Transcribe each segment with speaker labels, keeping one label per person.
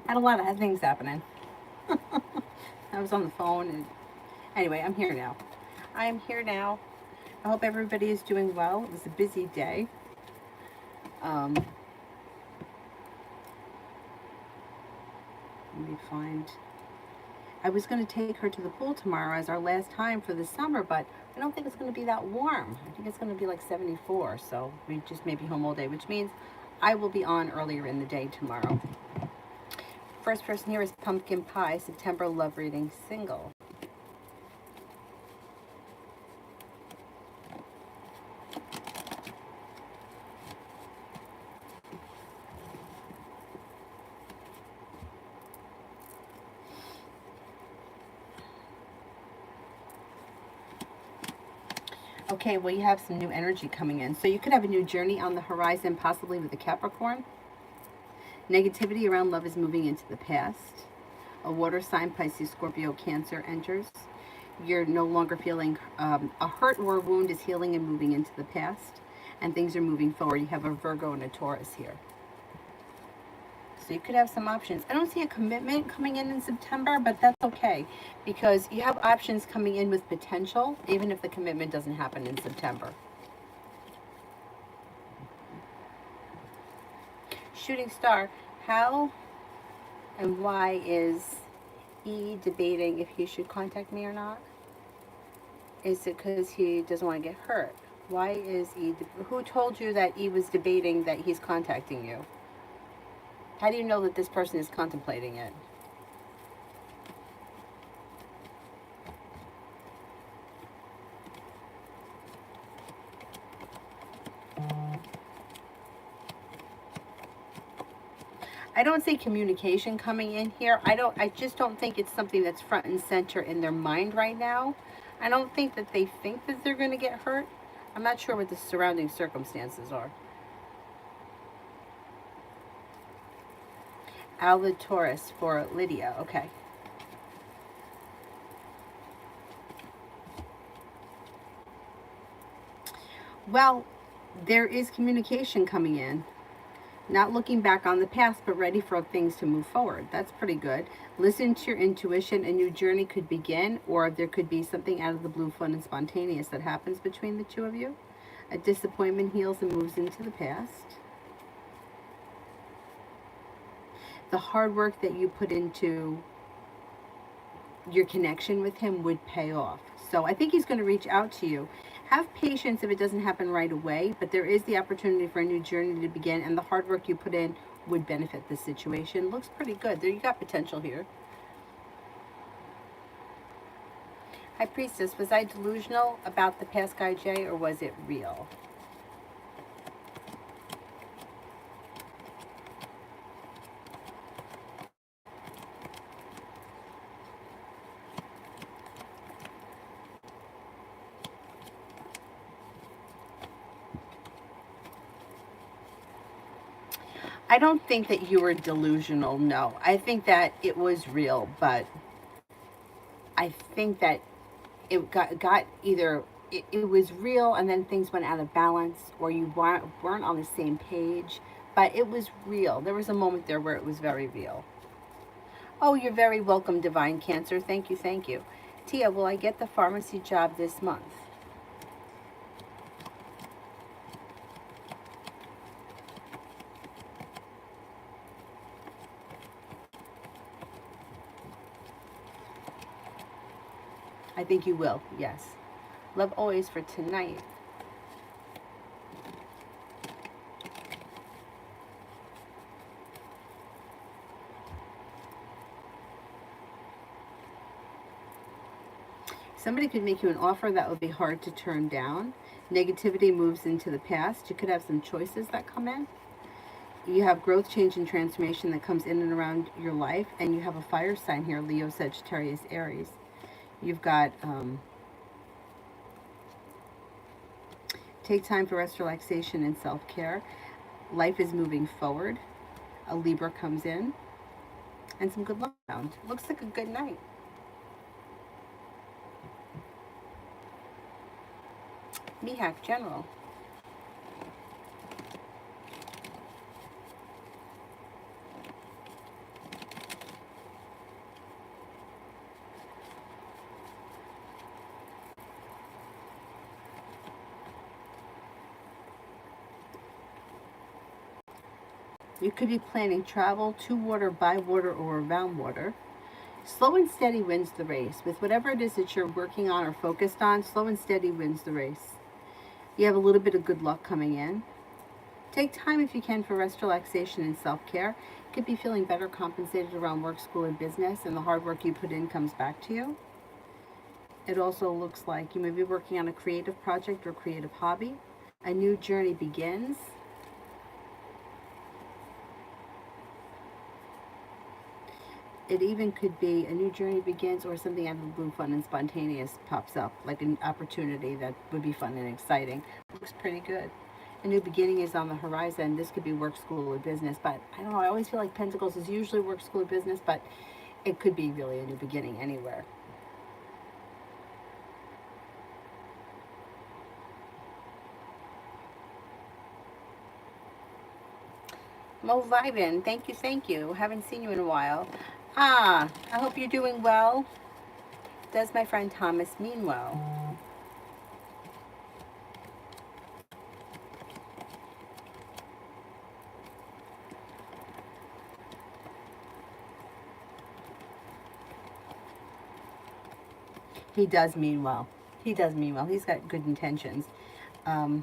Speaker 1: Had a lot of things happening. I was on the phone and anyway, I'm here now. I am here now. I hope everybody is doing well. It was a busy day. Um, Let me find. I was going to take her to the pool tomorrow as our last time for the summer, but I don't think it's going to be that warm. I think it's going to be like 74, so we just may be home all day, which means I will be on earlier in the day tomorrow. First person here is Pumpkin Pie, September Love Reading Single. Okay, well, you have some new energy coming in. So you could have a new journey on the horizon, possibly with a Capricorn. Negativity around love is moving into the past. A water sign, Pisces, Scorpio, Cancer enters. You're no longer feeling a hurt or a wound is healing and moving into the past. And things are moving forward. You have a Virgo and a Taurus here. So you could have some options. I don't see a commitment coming in September, but that's okay because you have options coming in with potential, even if the commitment doesn't happen in September. Shooting star, how and why is E debating if he should contact me or not? Is it because he doesn't want to get hurt? Why is E, who told you that E was debating that he's contacting you? How do you know that this person is contemplating it? I don't see communication coming in here. I just don't think it's something that's front and center in their mind right now. I don't think that they think that they're going to get hurt. I'm not sure what the surrounding circumstances are. Alva Taurus for Lydia. Okay. Well, there is communication coming in. Not looking back on the past, but ready for things to move forward. That's pretty good. Listen to your intuition. A new journey could begin, or there could be something out of the blue, fun and spontaneous that happens between the two of you. A disappointment heals and moves into the past. The hard work that you put into your connection with him would pay off. So I think he's going to reach out to you. Have patience if it doesn't happen right away, but there is the opportunity for a new journey to begin, and the hard work you put in would benefit the situation. Looks pretty good. There, you got potential here. High Priestess, was I delusional about the past guy Jay, or was it real? I don't think that you were delusional, no. I think that it was real, but I think that it got either it was real and then things went out of balance, or you weren't on the same page, but it was real. There was a moment there where it was very real. Oh, you're very welcome, Divine Cancer. Thank you, thank you. Tia, will I get the pharmacy job this month? I think you will, yes. Love always for tonight. Somebody could make you an offer that would be hard to turn down. Negativity moves into the past. You could have some choices that come in. You have growth, change, and transformation that comes in and around your life. And you have a fire sign here, Leo, Sagittarius, Aries. You've got take time for rest, relaxation, and self-care. Life is moving forward. A Libra comes in. And some good luck around. Looks like a good night. Mihak, General. You could be planning travel to water, by water, or around water. Slow and steady wins the race. With whatever it is that you're working on or focused on, slow and steady wins the race. You have a little bit of good luck coming in. Take time if you can for rest, relaxation, and self-care. You could be feeling better compensated around work, school, and business, and the hard work you put in comes back to you. It also looks like you may be working on a creative project or creative hobby. A new journey begins. It even could be a new journey begins, or something out of the blue, fun and spontaneous pops up, like an opportunity that would be fun and exciting. Looks pretty good. A new beginning is on the horizon. This could be work, school, or business, but I don't know. I always feel like Pentacles is usually work, school, or business, but it could be really a new beginning anywhere. Mo Vibin, thank you, thank you. Haven't seen you in a while. I hope you're doing well. Does my friend Thomas mean well? He does mean well. He does mean well. He's got good intentions. I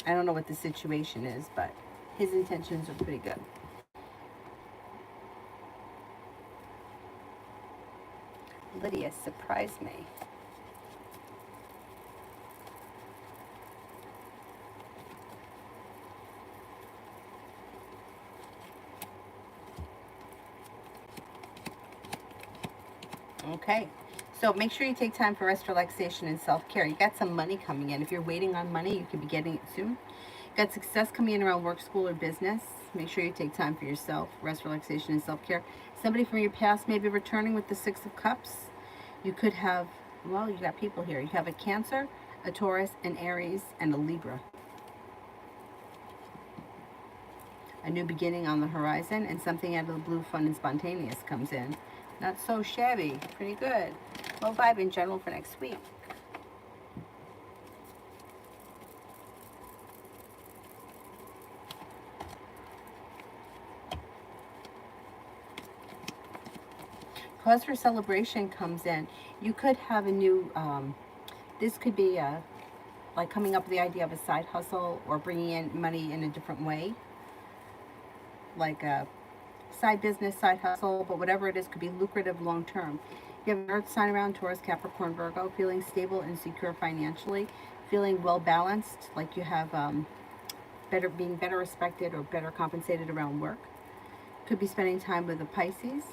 Speaker 1: don't know what the situation is, but his intentions are pretty good. Lydia surprised me. Okay, so make sure you take time for rest, relaxation, and self-care. You got some money coming in. If you're waiting on money, you could be getting it soon. You got success coming in around work, school, or business. Make sure you take time for yourself, rest, relaxation, and self-care. Somebody from your past may be returning with the Six of Cups. You could have, well, you got people here. You have a Cancer, a Taurus, an Aries, and a Libra. A new beginning on the horizon, and something out of the blue, fun and spontaneous comes in. Not so shabby. Pretty good. Low vibe in general for next week. Cause for celebration comes in. You could have a new, this could be like coming up with the idea of a side hustle or bringing in money in a different way. Like a side business, side hustle, but whatever it is could be lucrative long term. You have an earth sign around Taurus, Capricorn, Virgo, feeling stable and secure financially, feeling well balanced, like you have being better respected or better compensated around work. Could be spending time with a Pisces.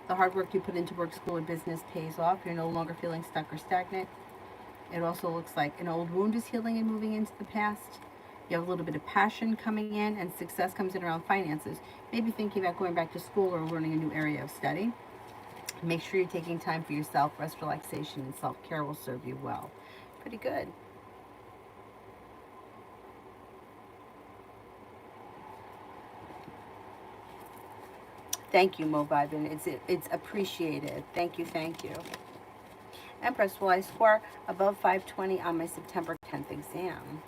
Speaker 1: The hard work you put into work, school, or business pays off. You're no longer feeling stuck or stagnant. It also looks like an old wound is healing and moving into the past. You have a little bit of passion coming in, and success comes in around finances. Maybe thinking about going back to school or learning a new area of study. Make sure you're taking time for yourself. Rest, relaxation, and self-care will serve you well. Pretty good. Thank you, Mo Vibin. It's appreciated. Thank you, thank you. Empress, will I score above 520 on my September 10th exam?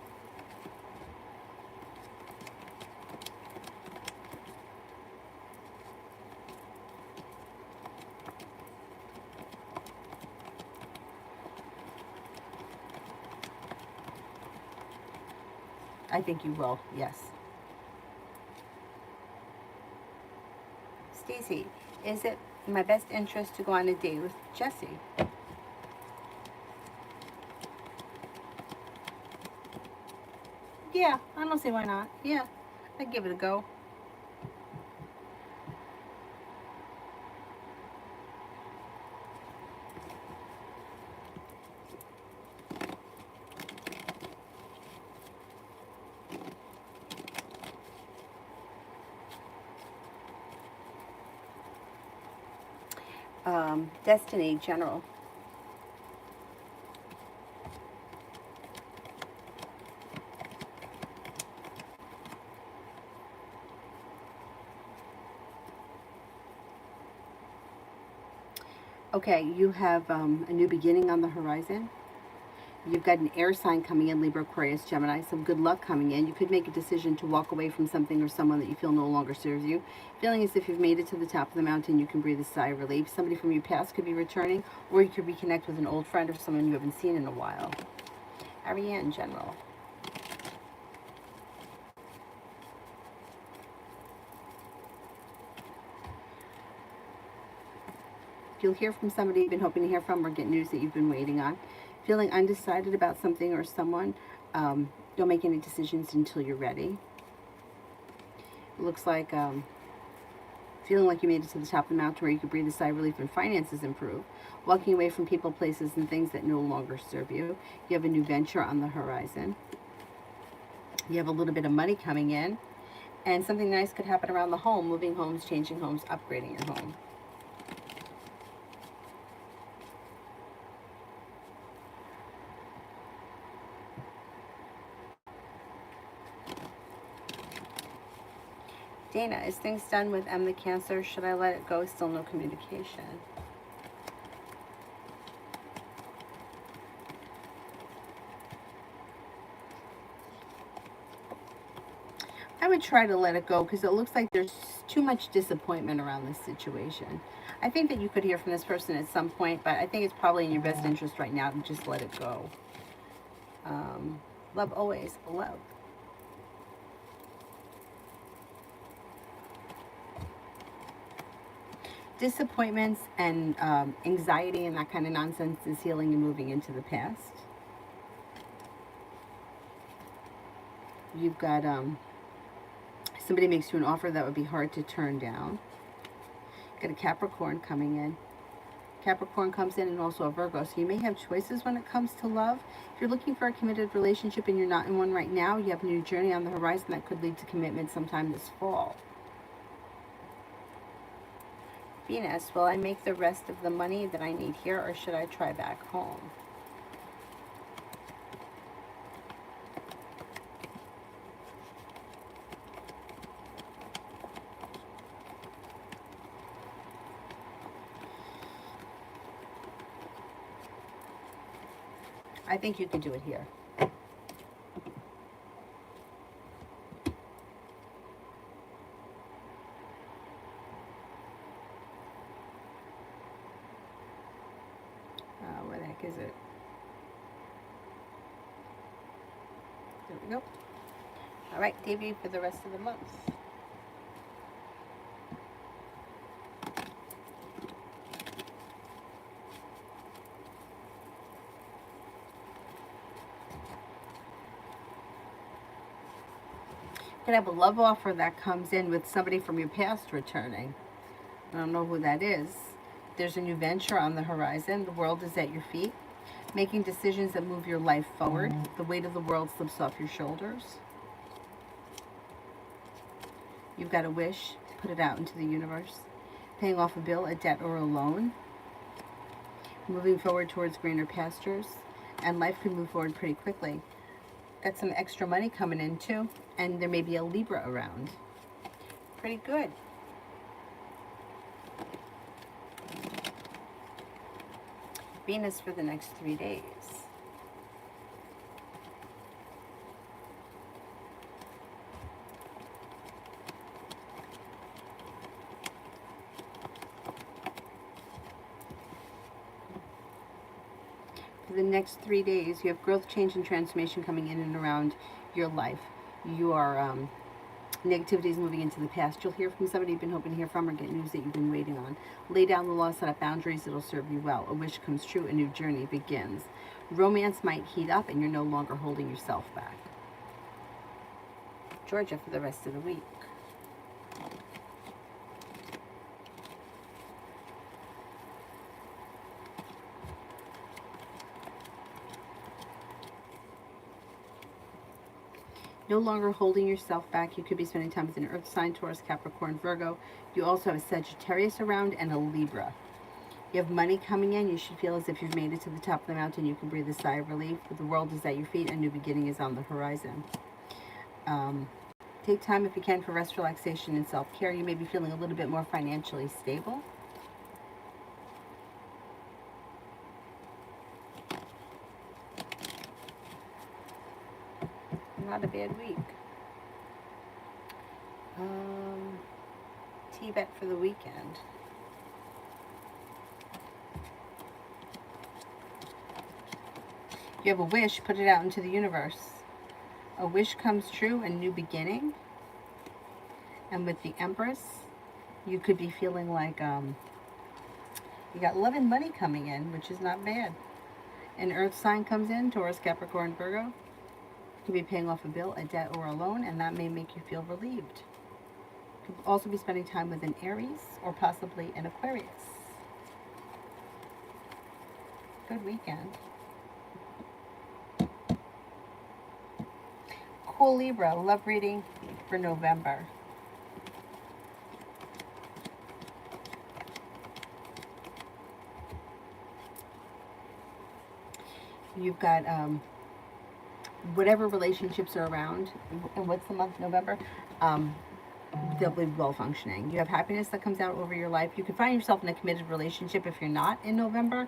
Speaker 1: I think you will, yes. Stacy, is it my best interest to go on a date with Jesse? Yeah, I don't see why not. Yeah, I'd give it a go. Destiny General. Okay, you have a new beginning on the horizon. You've got an air sign coming in, Libra, Aquarius, Gemini, some good luck coming in. You could make a decision to walk away from something or someone that you feel no longer serves you. Feeling as if you've made it to the top of the mountain, you can breathe a sigh of relief. Somebody from your past could be returning, or you could reconnect with an old friend or someone you haven't seen in a while. Ariane, general. You'll hear from somebody you've been hoping to hear from, or get news that you've been waiting on. Feeling undecided about something or someone, don't make any decisions until you're ready. It looks like feeling like you made it to the top of the mountain where you could breathe a sigh of relief and finances improve. Walking away from people, places, and things that no longer serve you. You have a new venture on the horizon. You have a little bit of money coming in. And something nice could happen around the home, moving homes, changing homes, upgrading your home. Dana, is things done with M the Cancer? Should I let it go? Still no communication. I would try to let it go because it looks like there's too much disappointment around this situation. I think that you could hear from this person at some point, but I think it's probably in your best interest right now to just let it go. Love always, love. Disappointments and anxiety and that kind of nonsense is healing and moving into the past. You've got somebody makes you an offer that would be hard to turn down. Got a Capricorn coming in. Capricorn comes in, and also a Virgo. So you may have choices when it comes to love. If you're looking for a committed relationship and you're not in one right now, you have a new journey on the horizon that could lead to commitment sometime this fall. Venus, will I make the rest of the money that I need here, or should I try back home? I think you can do it here. Where the heck is it? There we go. All right, debut for the rest of the month. You could have a love offer that comes in with somebody from your past returning. I don't know who that is. There's a new venture on the horizon. The world is at your feet. Making decisions that move your life forward. The weight of the world slips off your shoulders. You've got a wish. Put it out into the universe. Paying off a bill, a debt, or a loan. Moving forward towards greener pastures. And life can move forward pretty quickly. Got some extra money coming in too. And there may be a Libra around. Pretty good. Venus for the next 3 days. For the next 3 days, you have growth, change, and transformation coming in and around your life. You are negativity is moving into the past. You'll hear from somebody you've been hoping to hear from, or get news that you've been waiting on. Lay down the law, set up boundaries, it'll serve you well. A wish comes true, a new journey begins. Romance might heat up, and you're no longer holding yourself back. Georgia for the rest of the week. No longer holding yourself back. You could be spending time with an Earth sign, Taurus, Capricorn, Virgo. You also have a Sagittarius around and a Libra. You have money coming in. You should feel as if you've made it to the top of the mountain. You can breathe a sigh of relief. The world is at your feet. A new beginning is on the horizon. Take time if you can for rest, relaxation, and self-care. You may be feeling a little bit more financially stable. not a bad week. T-bet for the weekend. You have a wish, put it out into the universe. A wish comes true, a new beginning. And with the Empress, you could be feeling like you got love and money coming in, which is not bad. An earth sign comes in, Taurus, Capricorn, Virgo. You could be paying off a bill, a debt, or a loan, and that may make you feel relieved. You could also be spending time with an Aries or possibly an Aquarius. Good weekend. Cool Libra, love reading for November. You've got whatever relationships are around, and what's the month, November? They'll be well functioning. You have happiness that comes out over your life. You could find yourself in a committed relationship if you're not in November,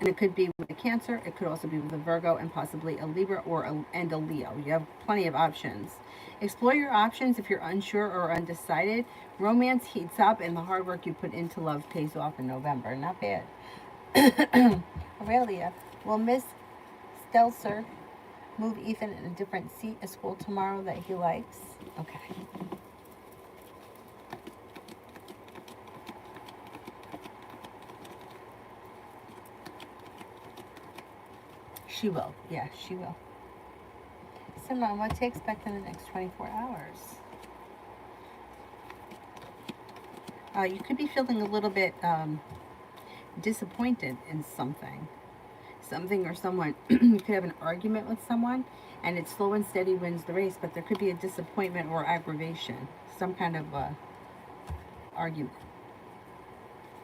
Speaker 1: and it could be with a Cancer. It could also be with a Virgo and possibly a Libra and a Leo. You have plenty of options. Explore your options if you're unsure or undecided. Romance heats up, and the hard work you put into love pays off in November. Not bad. Aurelia, will Miss Stelzer move Ethan in a different seat at school tomorrow that he likes? Okay. She will. Yeah, she will. Simon, what to expect in the next 24 hours? You could be feeling a little bit disappointed in something or someone. You could have an argument with someone, and it's slow and steady wins the race, but there could be a disappointment or aggravation, some kind of argument.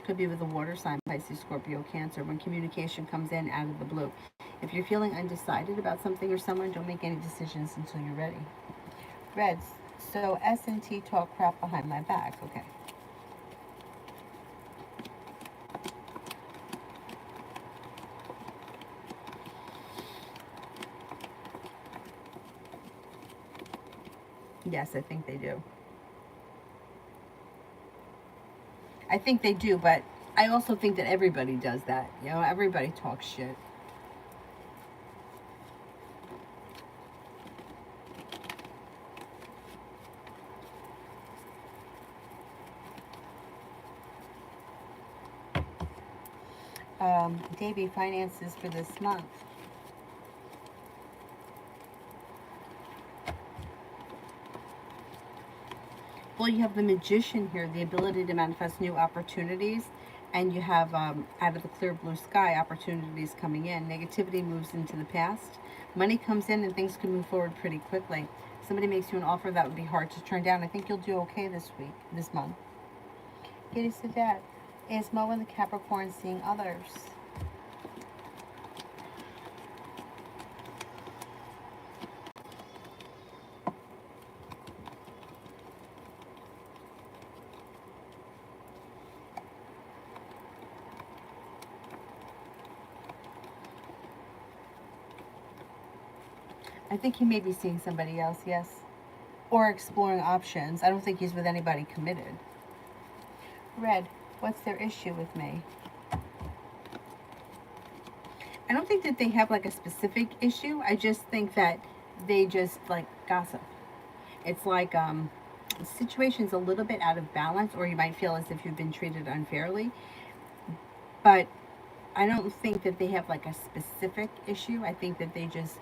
Speaker 1: Could be with a water sign, Pisces, Scorpio, Cancer, when communication comes in out of the blue. If you're feeling undecided about something or someone, don't make any decisions until you're ready. Reds, so S&T talk crap behind my back. Okay. Yes, I think they do. I think they do, but I also think that everybody does that. You know, everybody talks shit. Davey, finances for this month. Well, you have the Magician here, the ability to manifest new opportunities, and you have, out of the clear blue sky, opportunities coming in. Negativity moves into the past. Money comes in, and things can move forward pretty quickly. Somebody makes you an offer that would be hard to turn down. I think you'll do okay this month. Katie Sadat, is Mo and the Capricorn seeing others? I think he may be seeing somebody else, yes. Or exploring options. I don't think he's with anybody committed. Red, what's their issue with me? I don't think that they have like a specific issue. I just think that they just like gossip. It's like the situation's a little bit out of balance, or you might feel as if you've been treated unfairly. But I don't think that they have like a specific issue. I think that they just,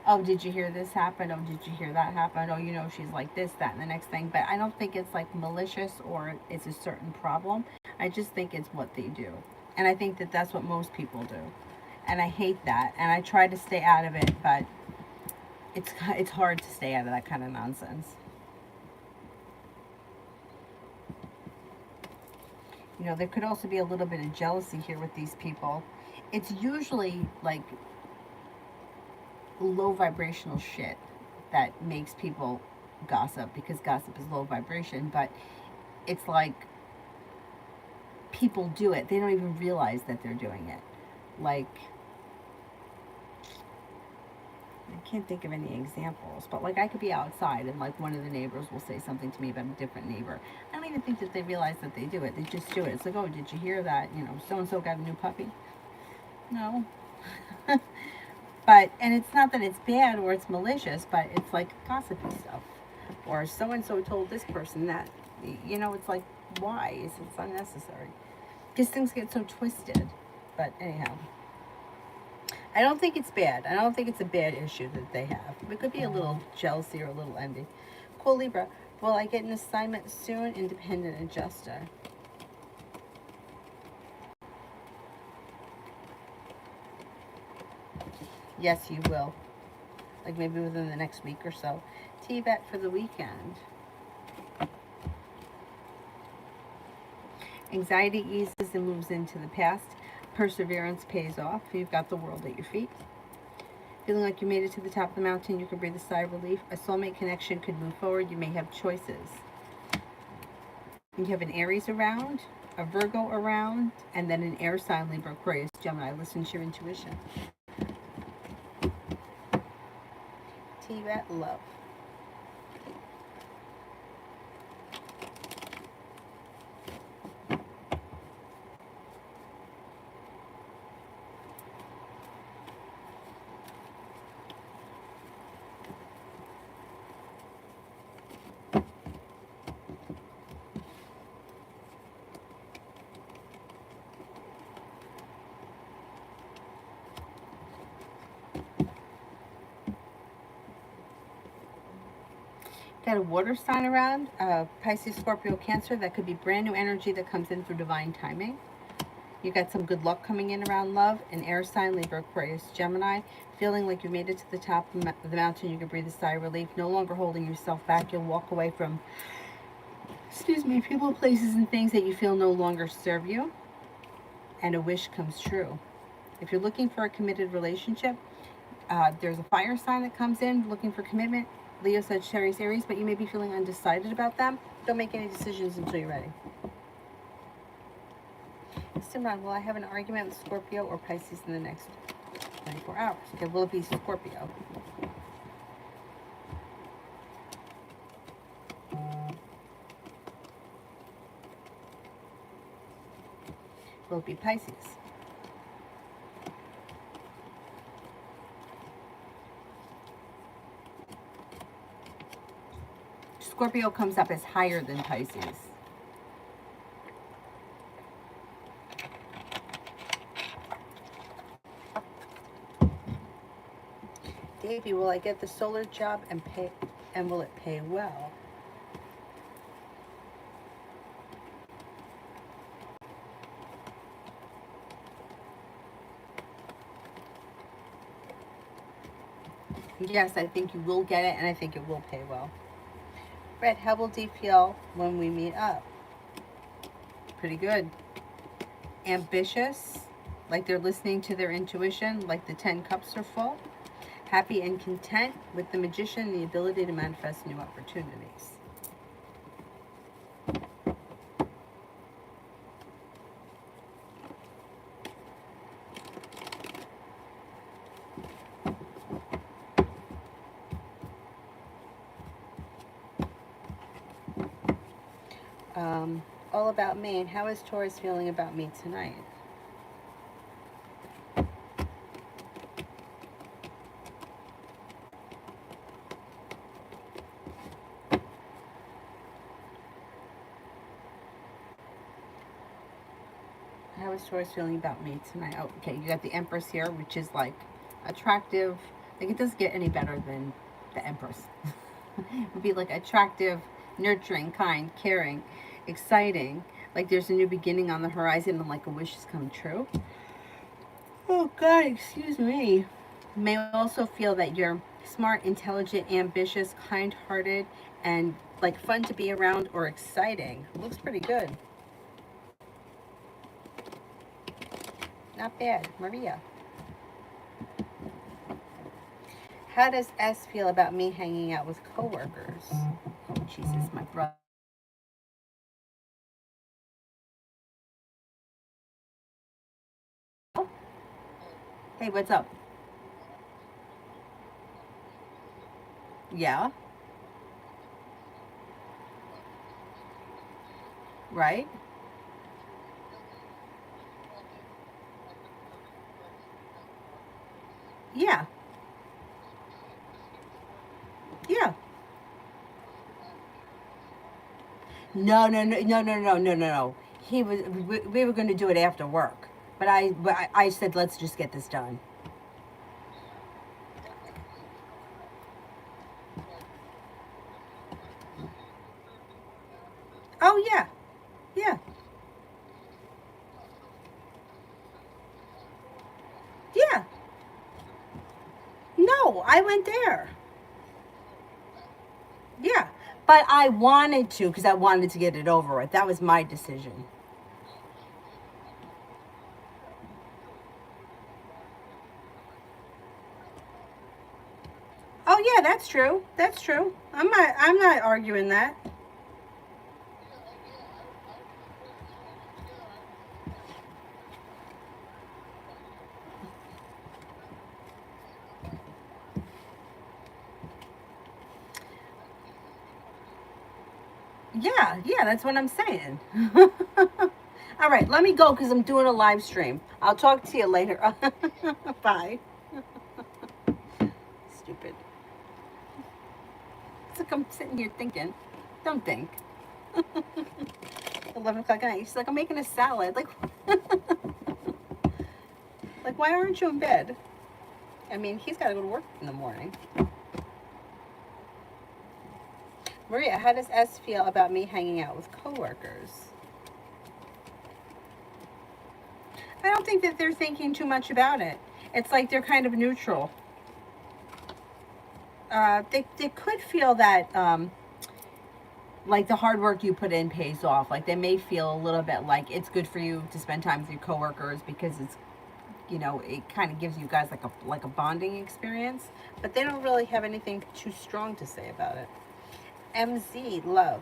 Speaker 1: oh, did you hear this happen? Oh, did you hear that happen? Oh, you know, she's like this, that, and the next thing. But I don't think it's like malicious or it's a certain problem. I just think it's what they do. And I think that that's what most people do. And I hate that. And I try to stay out of it, but it's hard to stay out of that kind of nonsense. You know, there could also be a little bit of jealousy here with these people. It's usually like low vibrational shit that makes people gossip, because gossip is low vibration, but it's like people do it. They don't even realize that they're doing it. Like can't think of any examples, but like I could be outside and like one of the neighbors will say something to me about a different neighbor. I don't even think that they realize that they do it. They just do it. It's like, oh, did you hear that? You know, so and so got a new puppy. No. But, and it's not that it's bad or it's malicious, but it's like gossipy stuff. Or so and so told this person that. You know, it's like, why? It's unnecessary. Because things get so twisted. But anyhow, I don't think it's bad. I don't think it's a bad issue that they have. It could be a little jealousy or a little envy. Cool, Libra. Will I get an assignment soon? Independent adjuster. Yes, you will. Like maybe within the next week or so. Tibet for the weekend. Anxiety eases and moves into the past. Perseverance pays off. You've got the world at your feet. Feeling like you made it to the top of the mountain, you can breathe a sigh of relief. A soulmate connection could move forward. You may have choices. You have an Aries around, a Virgo around, and then an air sign, Libra, Aquarius, Gemini. Listen to your intuition. Tibet love. Got a water sign around, Pisces, Scorpio, Cancer. That could be brand new energy that comes in through divine timing. You got some good luck coming in around love. An air sign, Libra, Aquarius, Gemini. Feeling like you made it to the top of the mountain, you can breathe a sigh of relief. No longer holding yourself back. You'll walk away from, people, places, and things that you feel no longer serve you. And a wish comes true. If you're looking for a committed relationship, there's a fire sign that comes in looking for commitment. Leo, Sagittarius, Aries, but you may be feeling undecided about them. Don't make any decisions until you're ready. Simran, will I have an argument with Scorpio or Pisces in the next 24 hours? Okay, will it be Scorpio? Will it be Pisces? Scorpio comes up as higher than Pisces. Davey, will I get the solar job and will it pay well? Yes, I think you will get it, and I think it will pay well. Red, how will D feel when we meet up? Pretty good. Ambitious, like they're listening to their intuition, like the 10 cups are full. Happy and content with the Magician, the ability to manifest new opportunities. All about me, and how is Taurus feeling about me tonight? How is Taurus feeling about me tonight? Oh, okay, you got the Empress here, which is like attractive. Like it doesn't get any better than the Empress. It would be like attractive, nurturing, kind, caring, exciting. Like there's a new beginning on the horizon and like a wish has come true. Oh God, excuse me. You may also feel that you're smart, intelligent, ambitious, kind-hearted, and like fun to be around or exciting. Looks pretty good. Not bad. Maria. How does S feel about me hanging out with coworkers? Oh, Jesus, my brother. Hey, what's up? Yeah. Right. Yeah. Yeah. No, no, no, no, no, no, no, no, no. We were going to do it after work, but I said let's just get this done. Oh yeah, yeah, yeah. No, I went there. Yeah, but I wanted to because I wanted to get it over with. That was my decision. Oh yeah, that's true. That's true. I'm not arguing that. Yeah, yeah, that's what I'm saying. All right, let me go because I'm doing a live stream. I'll talk to you later. Bye. Stupid. It's like I'm sitting here thinking. Don't think. 11 o'clock at night. She's like, I'm making a salad. Like, why aren't you in bed? I mean, he's got to go to work in the morning. Maria, how does S feel about me hanging out with coworkers? I don't think that they're thinking too much about it. It's like they're kind of neutral. They could feel that like the hard work you put in pays off. Like they may feel a little bit like it's good for you to spend time with your coworkers because it's, you know, it kind of gives you guys like a bonding experience. But they don't really have anything too strong to say about it. MZ love.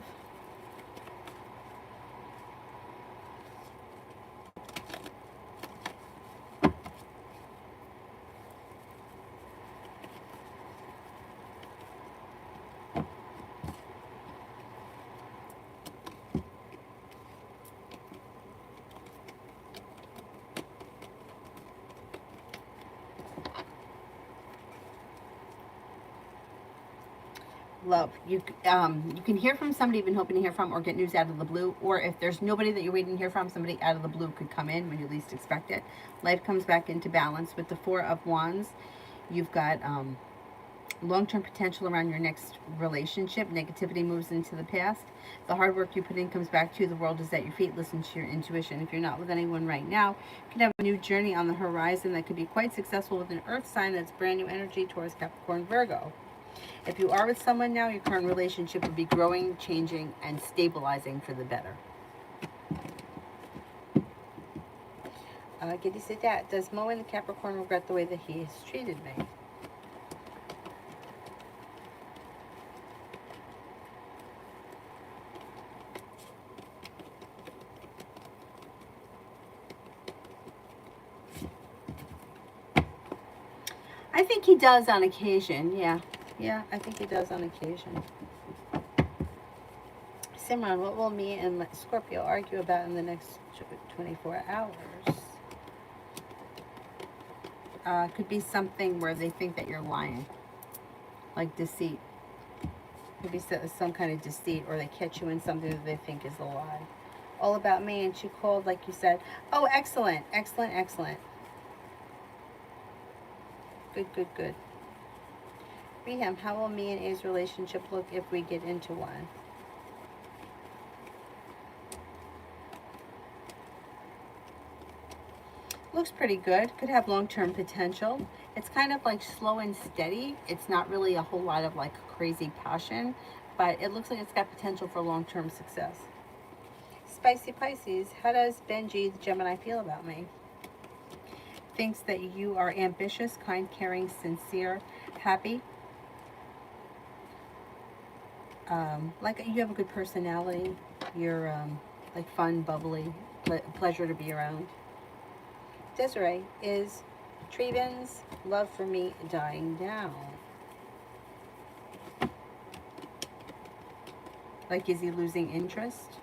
Speaker 1: Love. You can hear from somebody you've been hoping to hear from, or get news out of the blue. Or if there's nobody that you're waiting to hear from, somebody out of the blue could come in when you least expect it. Life comes back into balance with the Four of Wands. You've got long-term potential around your next relationship. Negativity moves into the past. The hard work you put in comes back to you. The world is at your feet. Listen to your intuition. If you're not with anyone right now, you can have a new journey on the horizon that could be quite successful with an earth sign that's brand new energy towards Capricorn, Virgo. If you are with someone now, your current relationship will be growing, changing, and stabilizing for the better. Giddy said that. Does Mo in the Capricorn regret the way that he has treated me? I think he does on occasion, yeah. Yeah, I think he does on occasion. Simran, what will me and Scorpio argue about in the next 24 hours? Could be something where they think that you're lying, like deceit. Could be some kind of deceit, or they catch you in something that they think is a lie. All about me, and she called, like you said. Oh, excellent, excellent, excellent. Good, good, good. Reham, how will me and A's relationship look if we get into one? Looks pretty good. Could have long-term potential. It's kind of like slow and steady. It's not really a whole lot of like crazy passion, but it looks like it's got potential for long-term success. Spicy Pisces, how does Benji, the Gemini, feel about me? Thinks that you are ambitious, kind, caring, sincere, happy. Like you have a good personality. You're like fun, bubbly, pleasure to be around. Desiree, is Treven's love for me dying down? Like, is he losing interest?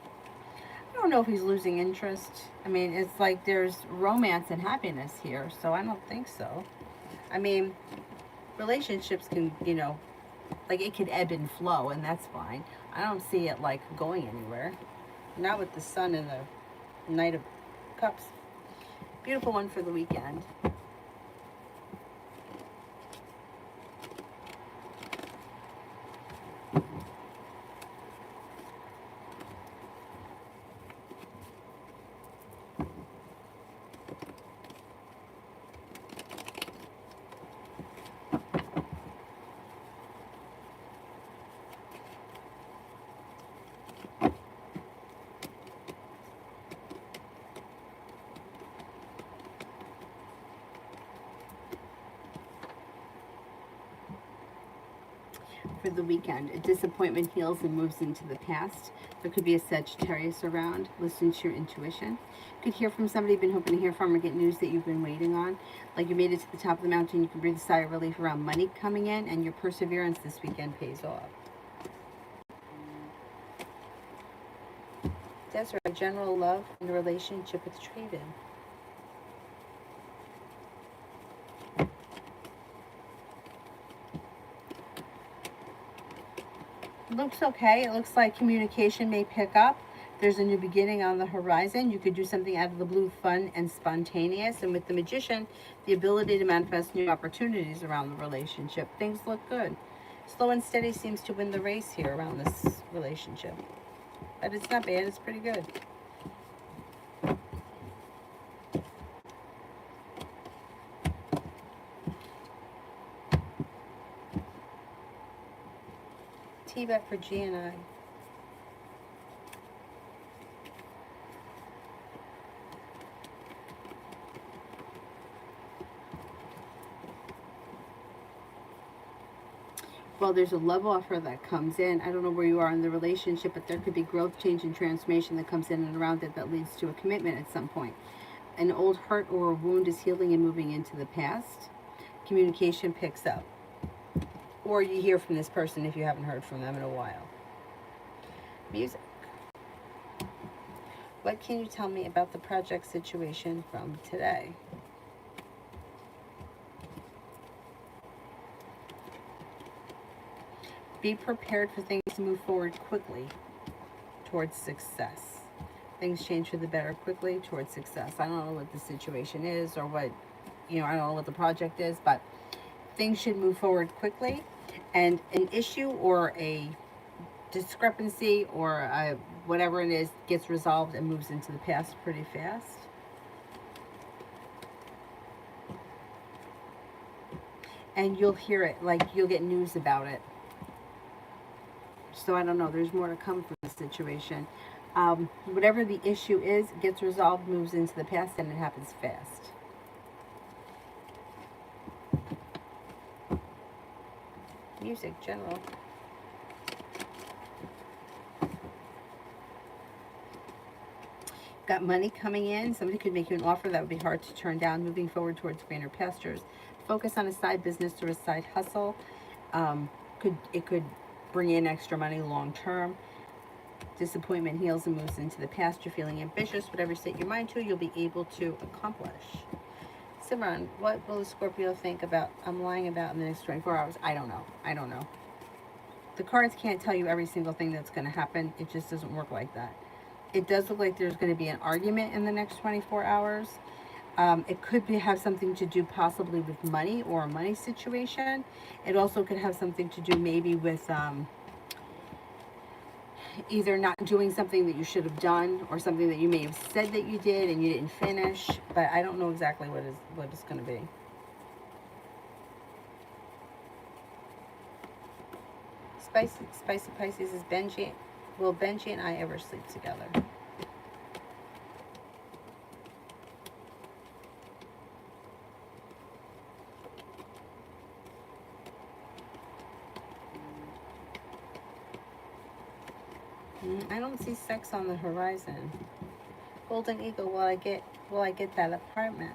Speaker 1: I don't know if he's losing interest. I mean, it's like there's romance and happiness here, so I don't think so. I mean, relationships can, you know, like it could ebb and flow, and that's fine. I don't see it like going anywhere. Not with the sun and the Knight of Cups. Beautiful one for the weekend. For the weekend, a disappointment heals and moves into the past. There could be a Sagittarius around. Listen to your intuition. You could hear from somebody you've been hoping to hear from, or get news that you've been waiting on. Like you made it to the top of the mountain, you can breathe a sigh of relief around money coming in, and your perseverance this weekend pays off. Desert, general love and the relationship with trade-in. Looks okay. It looks like communication may pick up. There's a new beginning on the horizon. You could do something out of the blue, fun and spontaneous. And with the Magician, the ability to manifest new opportunities around the relationship. Things look good. Slow and steady seems to win the race here around this relationship. But it's not bad. It's pretty good. T-bet for G and I. Well, there's a love offer that comes in. I don't know where you are in the relationship, but there could be growth, change, and transformation that comes in and around it that leads to a commitment at some point. An old hurt or a wound is healing and moving into the past. Communication picks up. Or you hear from this person if you haven't heard from them in a while. Music. What can you tell me about the project situation from today? Be prepared for things to move forward quickly towards success. Things change for the better quickly towards success. I don't know what the situation is or what, I don't know what the project is, but things should move forward quickly. And an issue or a discrepancy or whatever it is gets resolved and moves into the past pretty fast. And you'll hear it, like you'll get news about it. So I don't know, there's more to come from this situation. Whatever the issue is, gets resolved, moves into the past, and it happens fast. Music, general. Got money coming in. Somebody could make you an offer that would be hard to turn down. Moving forward towards greener pastures. Focus on a side business or a side hustle. It could bring in extra money long term. Disappointment heals and moves into the past. You're feeling ambitious. Whatever you set your mind to, you'll be able to accomplish. Simran, what will the Scorpio think about I'm lying about in the next 24 hours? I don't know. The cards can't tell you every single thing that's going to happen. It just doesn't work like that. It does look like there's going to be an argument in the next 24 hours. It could have something to do possibly with money or a money situation. It also could have something to do maybe with either not doing something that you should have done or something that you may have said that you did and you didn't finish. But I don't know exactly what it's going to be. Spicy Pisces is Benji. Will Benji and I ever sleep together? I don't see sex on the horizon. Golden Eagle, will I get that apartment?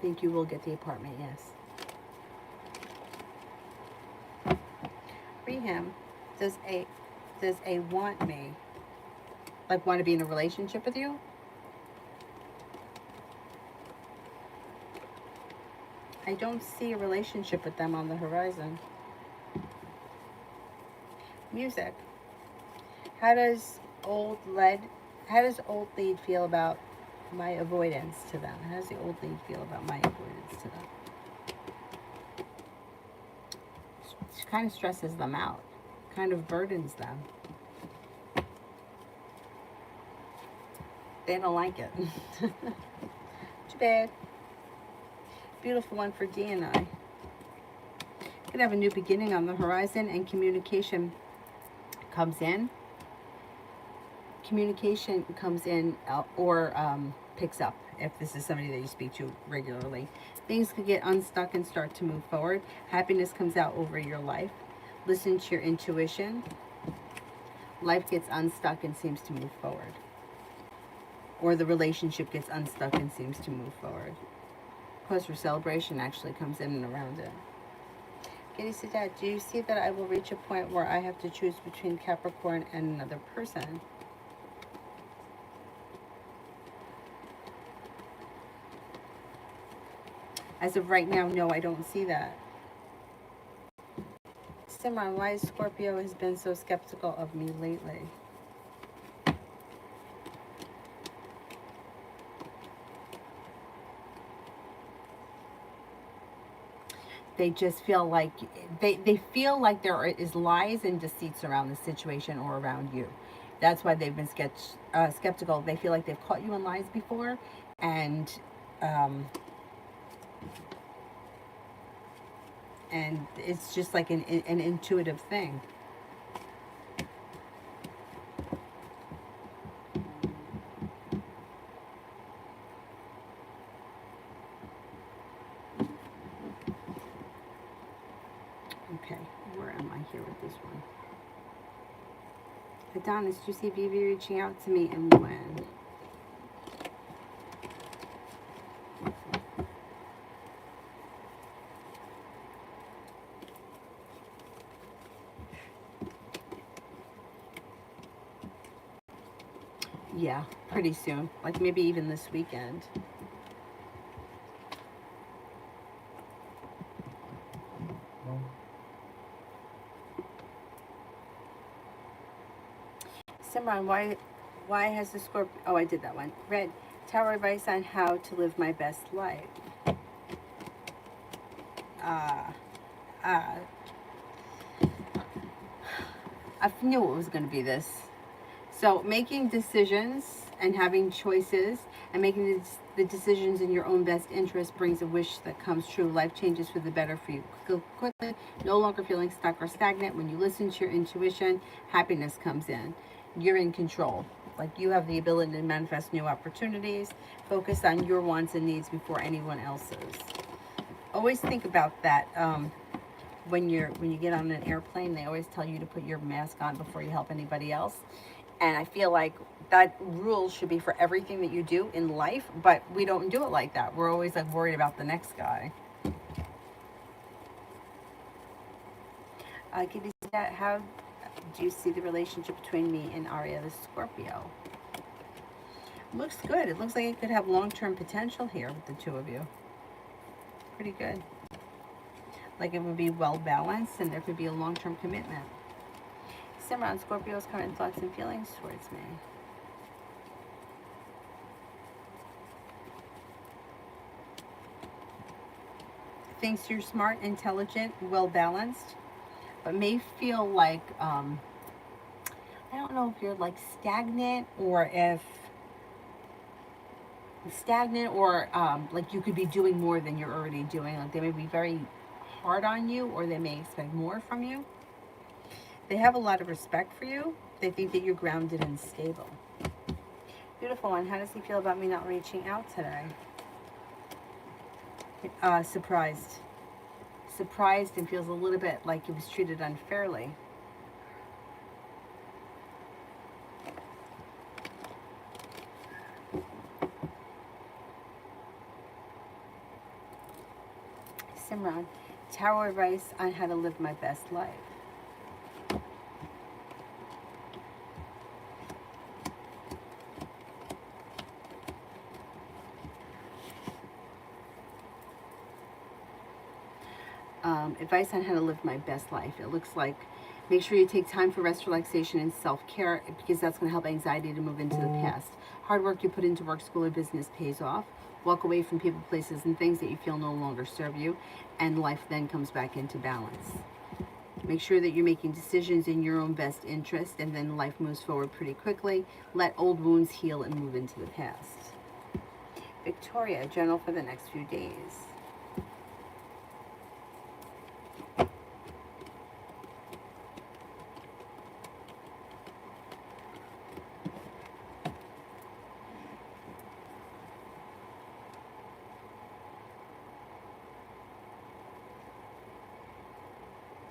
Speaker 1: think you will get the apartment, yes. Read him. Does a want me? Like want to be in a relationship with you? I don't see a relationship with them on the horizon. Music. How does old lead feel about my avoidance to them? How does the old lead feel about my avoidance to them? She kind of stresses them out, kind of burdens them. They don't like it. Too bad. Beautiful one for D and I. Could have a new beginning on the horizon, and communication comes in. Communication comes in or picks up if this is somebody that you speak to regularly. Things could get unstuck and start to move forward. Happiness comes out over your life. Listen to your intuition. Life gets unstuck and seems to move forward. Or the relationship gets unstuck and seems to move forward. Cause for celebration actually comes in and around it. Kitty said, Dad, do you see that I will reach a point where I have to choose between Capricorn and another person? As of right now, no, I don't see that. Simran, why Scorpio has been so skeptical of me lately? They just feel like they feel like there is lies and deceits around the situation or around you. That's why they've been skeptical. They feel like they've caught you in lies before, and it's just like an intuitive thing. Okay, where am I here with this one? Adonis, do you see Vivi reaching out to me, and when? Yeah, pretty soon. Like maybe even this weekend. Simran, why has the Scorpio... Oh, I did that one. Red, tower advice on how to live my best life. I knew it was going to be this. So making decisions and having choices and making the decisions in your own best interest brings a wish that comes true. Life changes for the better for you quickly, no longer feeling stuck or stagnant. When you listen to your intuition, happiness comes in. You're in control. Like you have the ability to manifest new opportunities. Focus on your wants and needs before anyone else's. Always think about that. When you get on an airplane, they always tell you to put your mask on before you help anybody else. And I feel like that rule should be for everything that you do in life, but we don't do it like that. We're always like worried about the next guy. Can you see that? How do you see the relationship between me and Arya the Scorpio? Looks good. It looks like it could have long-term potential here with the two of you. Pretty good. Like it would be well balanced and there could be a long-term commitment. Simran, Scorpio's current thoughts and feelings towards me. Thinks you're smart, intelligent, well balanced, but may feel like I don't know if you're like stagnant or like you could be doing more than you're already doing. Like they may be very hard on you or they may expect more from you. They have a lot of respect for you. They think that you're grounded and stable. Beautiful one. How does he feel about me not reaching out today? Surprised. Surprised and feels a little bit like he was treated unfairly. Capricorn. Tarot advice on how to live my best life. Advice on how to live my best life. It looks like make sure you take time for rest, relaxation, and self-care, because that's going to help anxiety to move into the past. Hard work you put into work, school, or business pays off. Walk away from people, places, and things that you feel no longer serve you, and life then comes back into balance. Make sure that you're making decisions in your own best interest, and then life moves forward pretty quickly. Let old wounds heal and move into the past. Victoria, general for the next few days.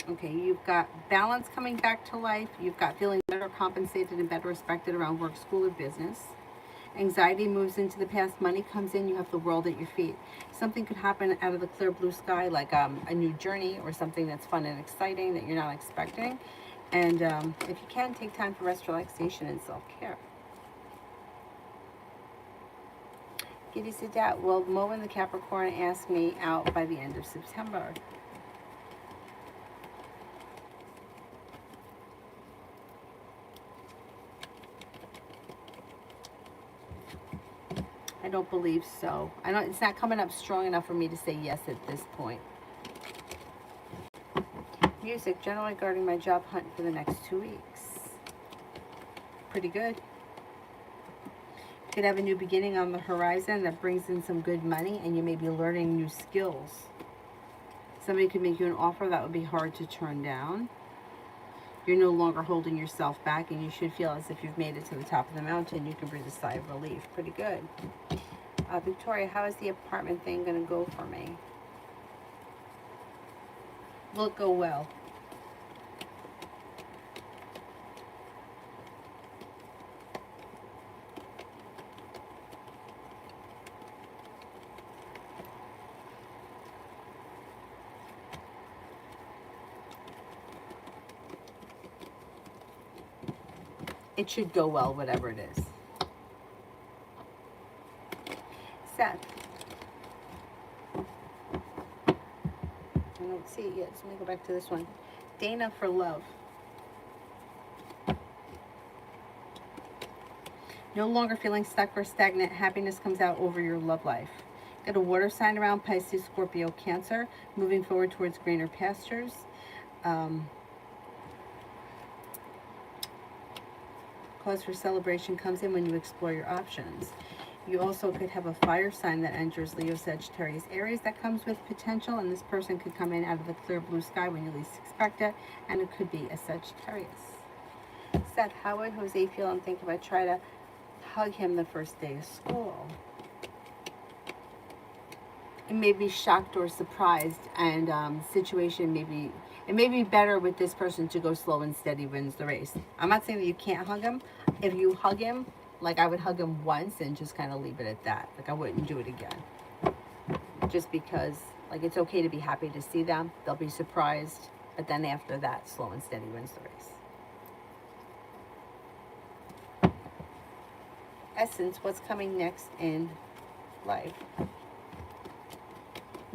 Speaker 1: Okay, you've got balance coming back to life. You've got feeling better compensated and better respected around work, school, or business. Anxiety moves into the past. Money comes in. You have the world at your feet. Something could happen out of the clear blue sky, like a new journey or something that's fun and exciting that you're not expecting. And if you can, take time for rest, relaxation, and self-care. Giddy Sadat, will Mo in the Capricorn ask me out by the end of September? I don't believe so. It's not coming up strong enough for me to say yes at this point. Music, generally regarding my job hunt for the next 2 weeks. Pretty good. Could have a new beginning on the horizon that brings in some good money, and you may be learning new skills. Somebody could make you an offer that would be hard to turn down. You're no longer holding yourself back, and you should feel as if you've made it to the top of the mountain. You can breathe a sigh of relief. Pretty good. Victoria, how is the apartment thing going to go for me? Will it go well? It should go well, whatever it is. Seth. I don't see it yet, so let me go back to this one. Dana for love. No longer feeling stuck or stagnant. Happiness comes out over your love life. Got a water sign around Pisces, Scorpio, Cancer. Moving forward towards greener pastures. Cause for celebration comes in when you explore your options. You also could have a fire sign that enters Leo, Sagittarius, Aries that comes with potential, and this person could come in out of the clear blue sky when you least expect it, and it could be a Sagittarius. Seth, how would Jose feel and think if I try to hug him the first day of school? It may be shocked or surprised, and situation maybe it may be better with this person to go slow and steady wins the race. I'm not saying that you can't hug him. If you hug him, like I would hug him once and just kind of leave it at that. Like I wouldn't do it again. Just because like it's okay to be happy to see them. They'll be surprised. But then after that, slow and steady wins the race. Essence, what's coming next in life?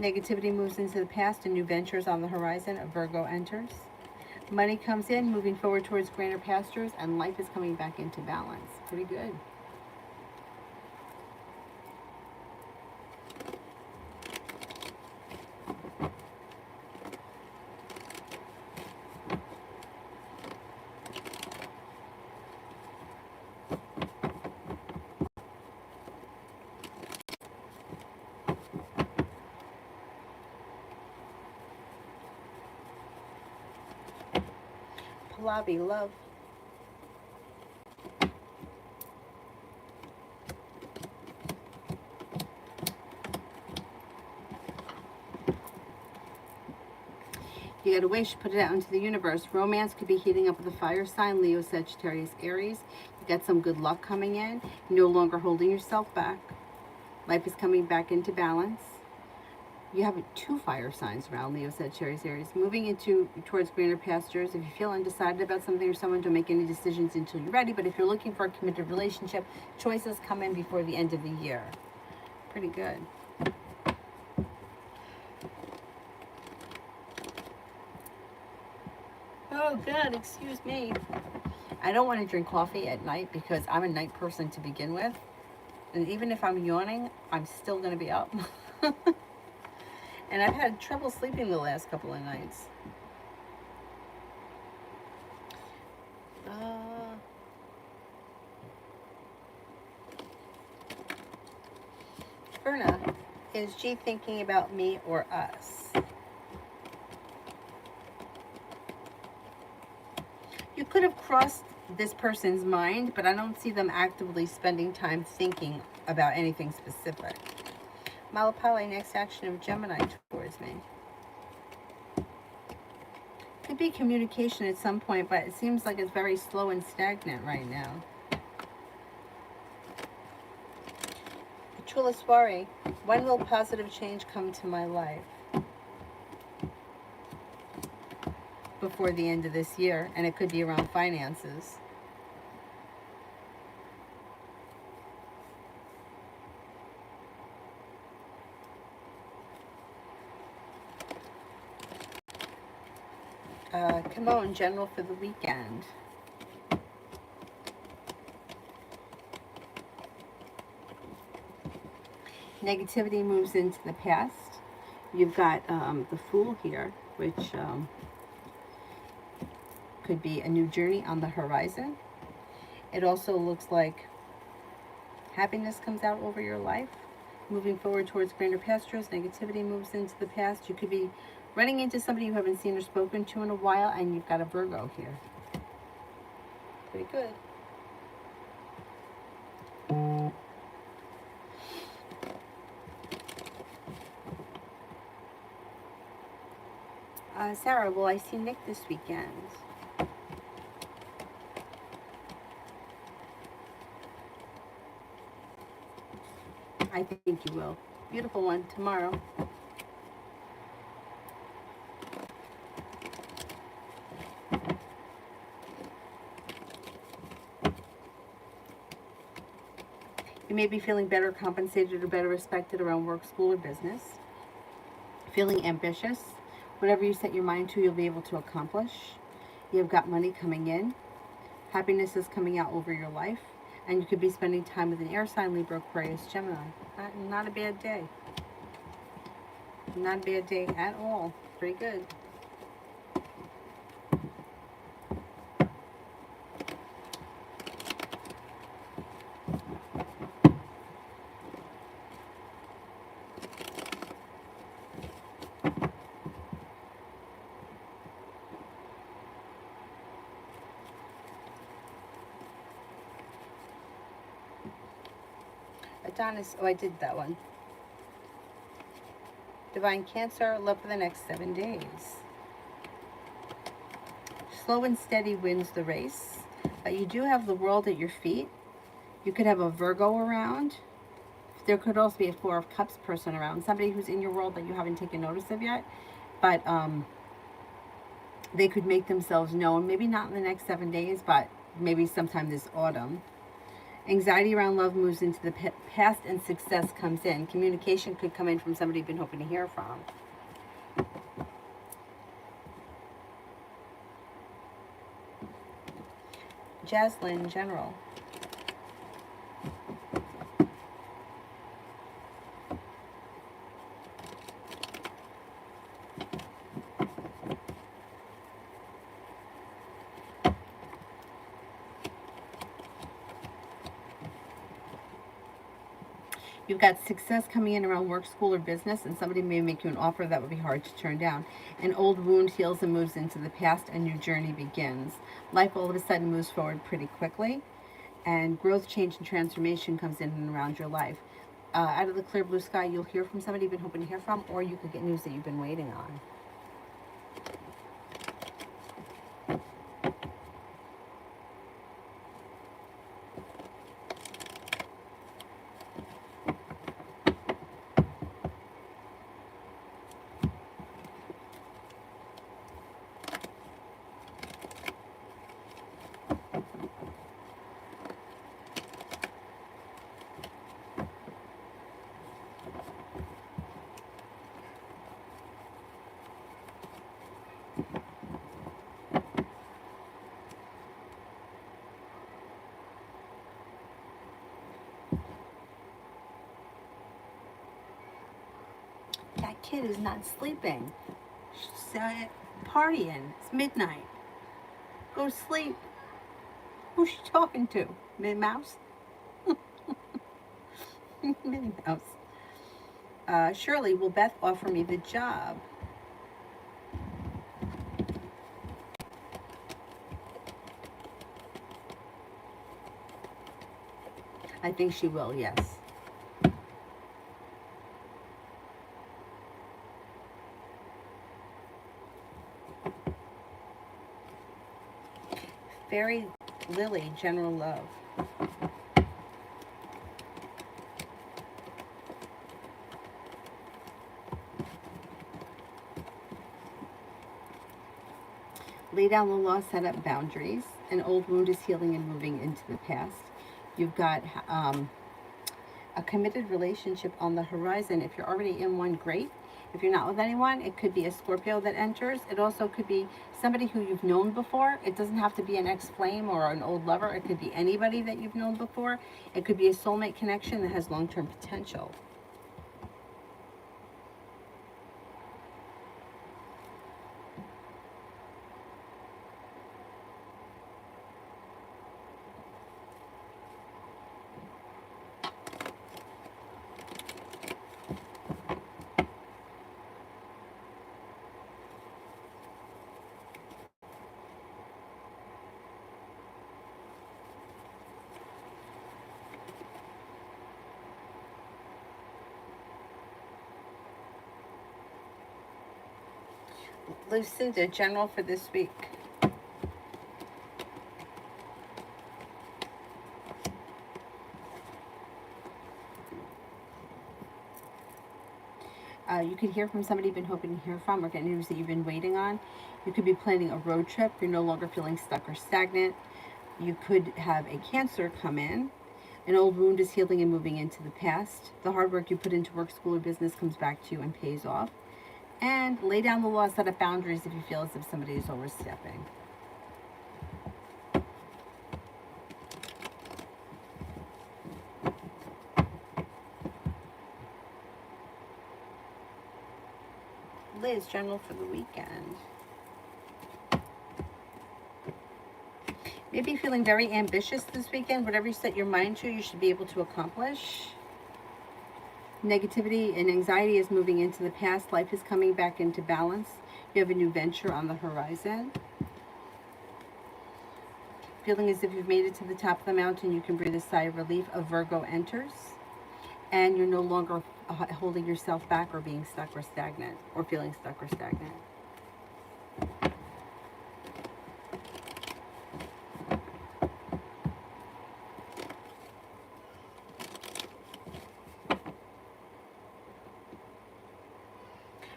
Speaker 1: Negativity moves into the past and new ventures on the horizon. A Virgo enters. Money comes in, moving forward towards greener pastures, and life is coming back into balance. Pretty good. Pallavi, love. You got a wish, put it out into the universe. Romance could be heating up with a fire sign, Leo, Sagittarius, Aries. You got some good luck coming in. You're no longer holding yourself back. Life is coming back into balance. You have two fire signs around, Leo, Sagittarius, Aries. Moving into towards greener pastures. If you feel undecided about something or someone, don't make any decisions until you're ready. But if you're looking for a committed relationship, choices come in before the end of the year. Pretty good. Oh, God, excuse me. I don't want to drink coffee at night because I'm a night person to begin with. And even if I'm yawning, I'm still going to be up. And I've had trouble sleeping the last couple of nights. Verna, is G thinking about me or us? You could have crossed this person's mind, but I don't see them actively spending time thinking about anything specific. Malapale, next action of Gemini towards me. Could be communication at some point, but it seems like it's very slow and stagnant right now. Chulaswari, when will positive change come to my life? Before the end of this year, and it could be around finances. Come on, general for the weekend. Negativity moves into the past. You've got the Fool here, which could be a new journey on the horizon. It also looks like happiness comes out over your life. Moving forward towards greener pastures, negativity moves into the past. You could be running into somebody you haven't seen or spoken to in a while, and you've got a Virgo here. Pretty good. Sarah, will I see Nick this weekend? I think you will. Beautiful one tomorrow. You may be feeling better compensated or better respected around work, school, or business. Feeling ambitious. Whatever you set your mind to, you'll be able to accomplish. You've got money coming in. Happiness is coming out over your life. And you could be spending time with an air sign, Libra, Aquarius, Gemini. Not a bad day. Not a bad day at all. Pretty good. Adonis, oh, I did that one. Divine Cancer, love for the next 7 days. Slow and steady wins the race. But you do have the world at your feet. You could have a Virgo around. There could also be a Four of Cups person around. Somebody who's in your world that you haven't taken notice of yet. But they could make themselves known. Maybe not in the next 7 days, but maybe sometime this autumn. Anxiety around love moves into the past and success comes in. Communication could come in from somebody you've been hoping to hear from. Jaslyn, general. You've got success coming in around work, school, or business, and somebody may make you an offer that would be hard to turn down. An old wound heals and moves into the past, a new journey begins. Life all of a sudden moves forward pretty quickly, and growth, change, and transformation comes in and around your life. Out of the clear blue sky, you'll hear from somebody you've been hoping to hear from, or you could get news that you've been waiting on. That kid is not sleeping. She's partying. It's midnight. Go to sleep. Who's she talking to? Minnie Mouse? Minnie Mouse. Shirley, will Beth offer me the job? I think she will, yes. Fairy Lily, general love. Lay down the law, set up boundaries. An old wound is healing and moving into the past. You've got a committed relationship on the horizon. If you're already in one, great. If you're not with anyone, it could be a Scorpio that enters. It also could be somebody who you've known before. It doesn't have to be an ex-flame or an old lover. It could be anybody that you've known before. It could be a soulmate connection that has long-term potential. Lucinda, general for this week. You could hear from somebody you've been hoping to hear from, or get news that you've been waiting on. You could be planning a road trip. You're no longer feeling stuck or stagnant. You could have a Cancer come in. An old wound is healing and moving into the past. The hard work you put into work, school, or business comes back to you and pays off. And lay down the law, set up boundaries if you feel as if somebody is overstepping. Liz, general for the weekend. Maybe feeling very ambitious this weekend. Whatever you set your mind to, you should be able to accomplish. Negativity and anxiety is moving into the past. Life is coming back into balance. You have a new venture on the horizon. Feeling as if you've made it to the top of the mountain, you can breathe a sigh of relief. A Virgo enters. And you're no longer holding yourself back or being stuck or stagnant, or feeling stuck or stagnant.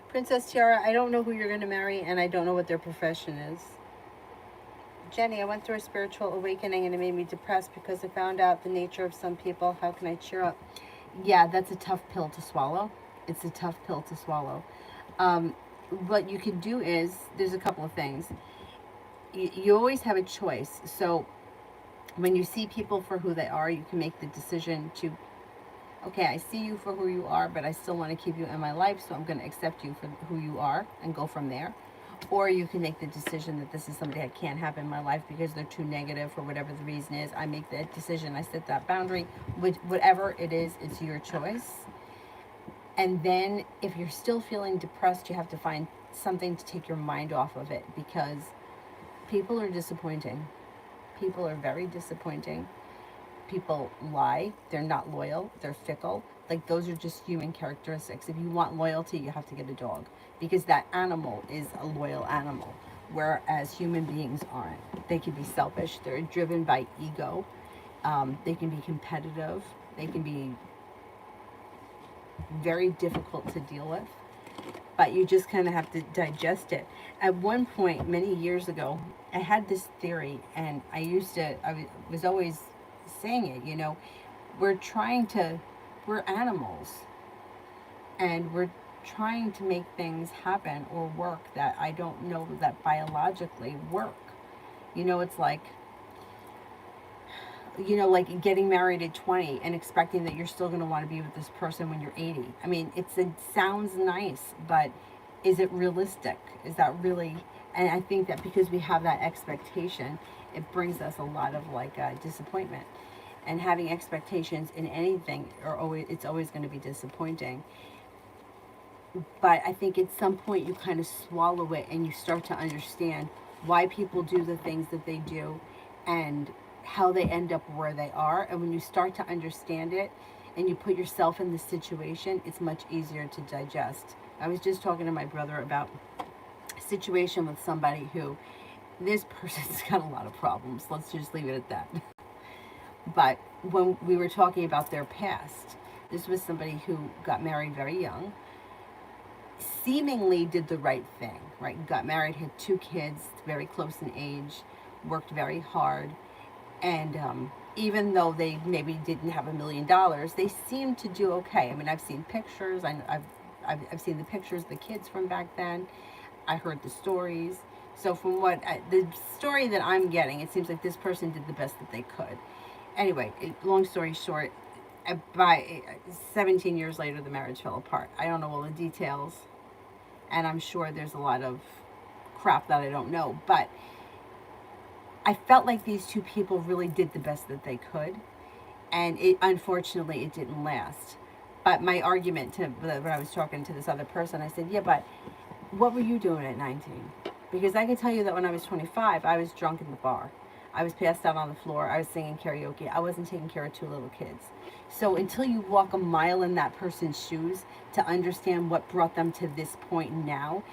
Speaker 1: Princess Tiara, I don't know who you're going to marry, and I don't know what their profession is. Jenny, I went through a spiritual awakening, and it made me depressed because I found out the nature of some people. How can I cheer up? Yeah, that's a tough pill to swallow. It's a tough pill to swallow. What you can do is, there's a couple of things. You always have a choice. So when you see people for who they are, you can make the decision to, okay, I see you for who you are, but I still want to keep you in my life, so I'm going to accept you for who you are and go from there. Or you can make the decision that this is somebody I can't have in my life because they're too negative for whatever the reason is. I make that decision. I set that boundary. Whatever it is, it's your choice. And then if you're still feeling depressed, you have to find something to take your mind off of it, because people are disappointing. People are very disappointing. People lie. They're not loyal. They're fickle. Like, those are just human characteristics. If you want loyalty, you have to get a dog, because that animal is a loyal animal, whereas human beings aren't. They can be selfish. They're driven by ego. They can be competitive. They can be very difficult to deal with, but you just kind of have to digest it. At one point, many years ago, I had this theory, and I was always saying it, we're animals, and we're trying to make things happen or work that I don't know that biologically work. You know, it's like, you know, like getting married at 20 and expecting that you're still going to want to be with this person when you're 80. I mean, it sounds nice, but is it realistic? Is that really? And I think that because we have that expectation, it brings us a lot of like disappointment. And having expectations in anything it's always going to be disappointing. But I think at some point you kind of swallow it and you start to understand why people do the things that they do and how they end up where they are. And when you start to understand it and you put yourself in the situation, it's much easier to digest. I was just talking to my brother about a situation with somebody who, this person's got a lot of problems. Let's just leave it at that. But when we were talking about their past, this was somebody who got married very young, seemingly did the right thing, right? Got married, had 2 kids, very close in age, worked very hard. And even though they maybe didn't have $1 million, they seemed to do okay. I mean, I've seen pictures. I've seen the pictures of the kids from back then. I heard the stories. So from the story that I'm getting, it seems like this person did the best that they could. Anyway, long story short, by 17 years later, the marriage fell apart. I don't know all the details, and I'm sure there's a lot of crap that I don't know, but I felt like these 2 people really did the best that they could, and unfortunately it didn't last. But my argument when I was talking to this other person, I said, yeah, but what were you doing at 19? Because I can tell you that when I was 25, I was drunk in the bar. I was passed out on the floor. I was singing karaoke. I wasn't taking care of 2 little kids. So until you walk a mile in that person's shoes to understand what brought them to this point now,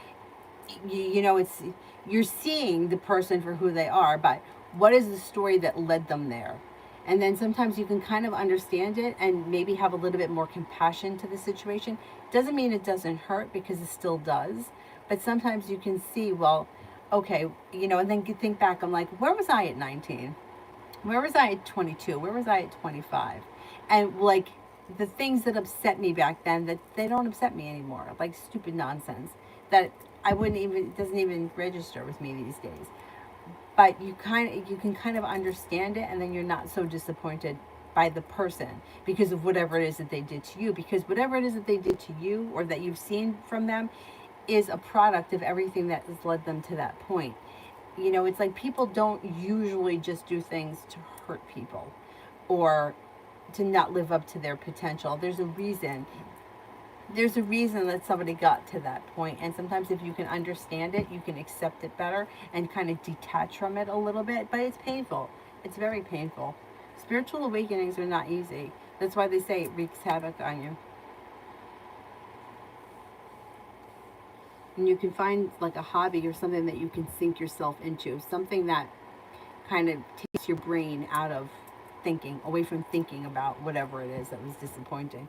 Speaker 1: you know, you're seeing the person for who they are, but what is the story that led them there? And then sometimes you can kind of understand it and maybe have a little bit more compassion to the situation. Doesn't mean it doesn't hurt, because it still does. But sometimes you can see, well, okay, you know, and then you think back, I'm like, where was I at 19? Where was I at 22? Where was I at 25? And like the things that upset me back then, that they don't upset me anymore, like stupid nonsense that it doesn't even register with me these days. But you can kind of understand it, and then you're not so disappointed by the person because of whatever it is that they did to you. Because whatever it is that they did to you or that you've seen from them is a product of everything that has led them to that point. You know, it's like people don't usually just do things to hurt people or to not live up to their potential. There's a reason. There's a reason that somebody got to that point. And sometimes if you can understand it, you can accept it better and kind of detach from it a little bit. But it's painful. It's very painful. Spiritual awakenings are not easy. That's why they say it wreaks havoc on you. And you can find like a hobby or something that you can sink yourself into. Something that kind of takes your brain out of thinking, away from thinking about whatever it is that was disappointing.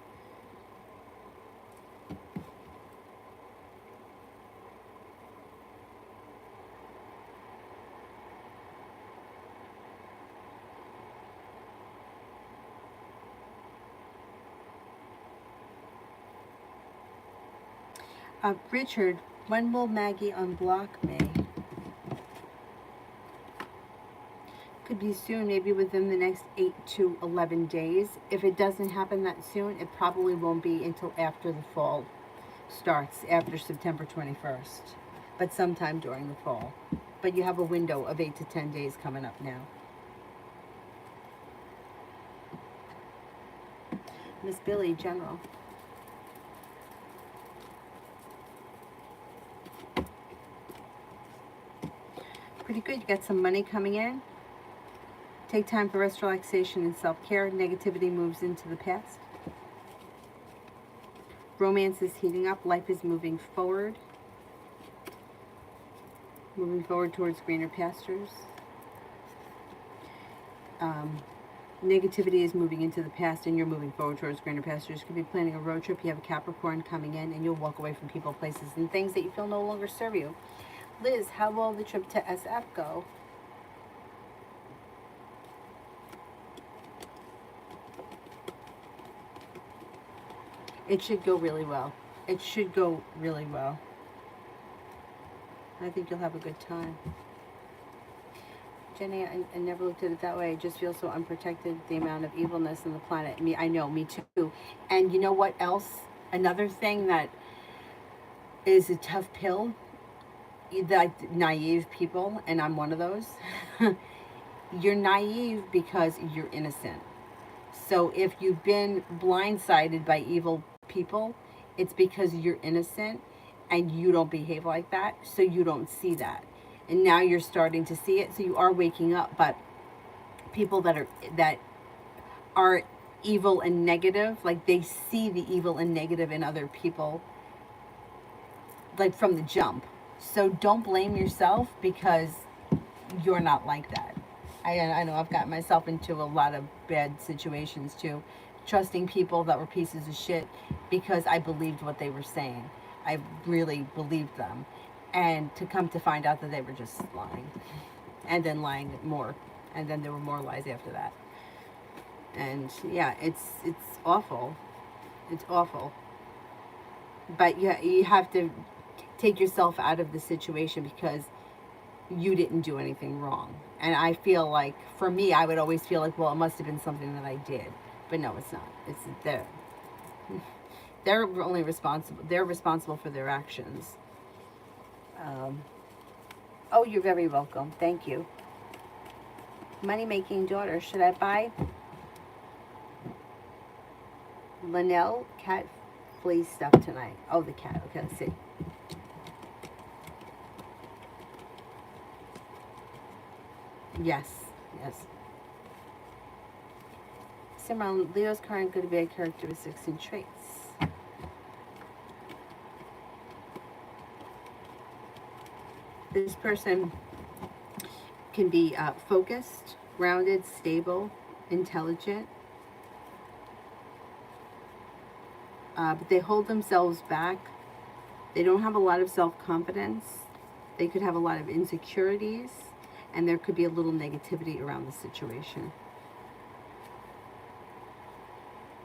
Speaker 1: Richard, when will Maggie unblock me? Could be soon, maybe within the next 8 to 11 days. If it doesn't happen that soon, it probably won't be until after the fall starts, after September 21st. But sometime during the fall. But you have a window of 8 to 10 days coming up now. Miss Billy, General. Pretty good. You got some money coming in. Take time for rest, relaxation, and self-care. Negativity moves into the past. Romance is heating up. Life is moving forward. Moving forward towards greener pastures. Negativity is moving into the past, and you're moving forward towards greener pastures. You could be planning a road trip. You have a Capricorn coming in, and you'll walk away from people, places, and things that you feel no longer serve you. Liz, how will the trip to SF go? It should go really well. It should go really well. I think you'll have a good time. Jenny, I never looked at it that way. I just feel so unprotected, the amount of evilness on the planet. I know, me too. And you know what else? Another thing that is a tough pill, that naive people, and I'm one of those. You're naive because you're innocent. So if you've been blindsided by evil people, it's because you're innocent and you don't behave like that, so you don't see that. And now you're starting to see it, so you are waking up. But people that are evil and negative, like they see the evil and negative in other people, like from the jump. So don't blame yourself because you're not like that. I know I've gotten myself into a lot of bad situations too, trusting people that were pieces of shit because I believed what they were saying. I really believed them. And to come to find out that they were just lying. And then lying more. And then there were more lies after that. And yeah, it's awful. It's awful. But you have to take yourself out of the situation because you didn't do anything wrong. And I feel like, for me, I would always feel like, well, it must have been something that I did. But no, it's not. It's they're only responsible. They're responsible for their actions. Oh, you're very welcome. Thank you. Money-making daughter. Should I buy Linnell cat flea stuff tonight? Oh, the cat. Okay, let's see. Yes, yes. Simran, Leo's current good bad characteristics and traits. This person can be focused, grounded, stable, intelligent, but they hold themselves back. They don't have a lot of self-confidence. They could have a lot of insecurities, and there could be a little negativity around the situation.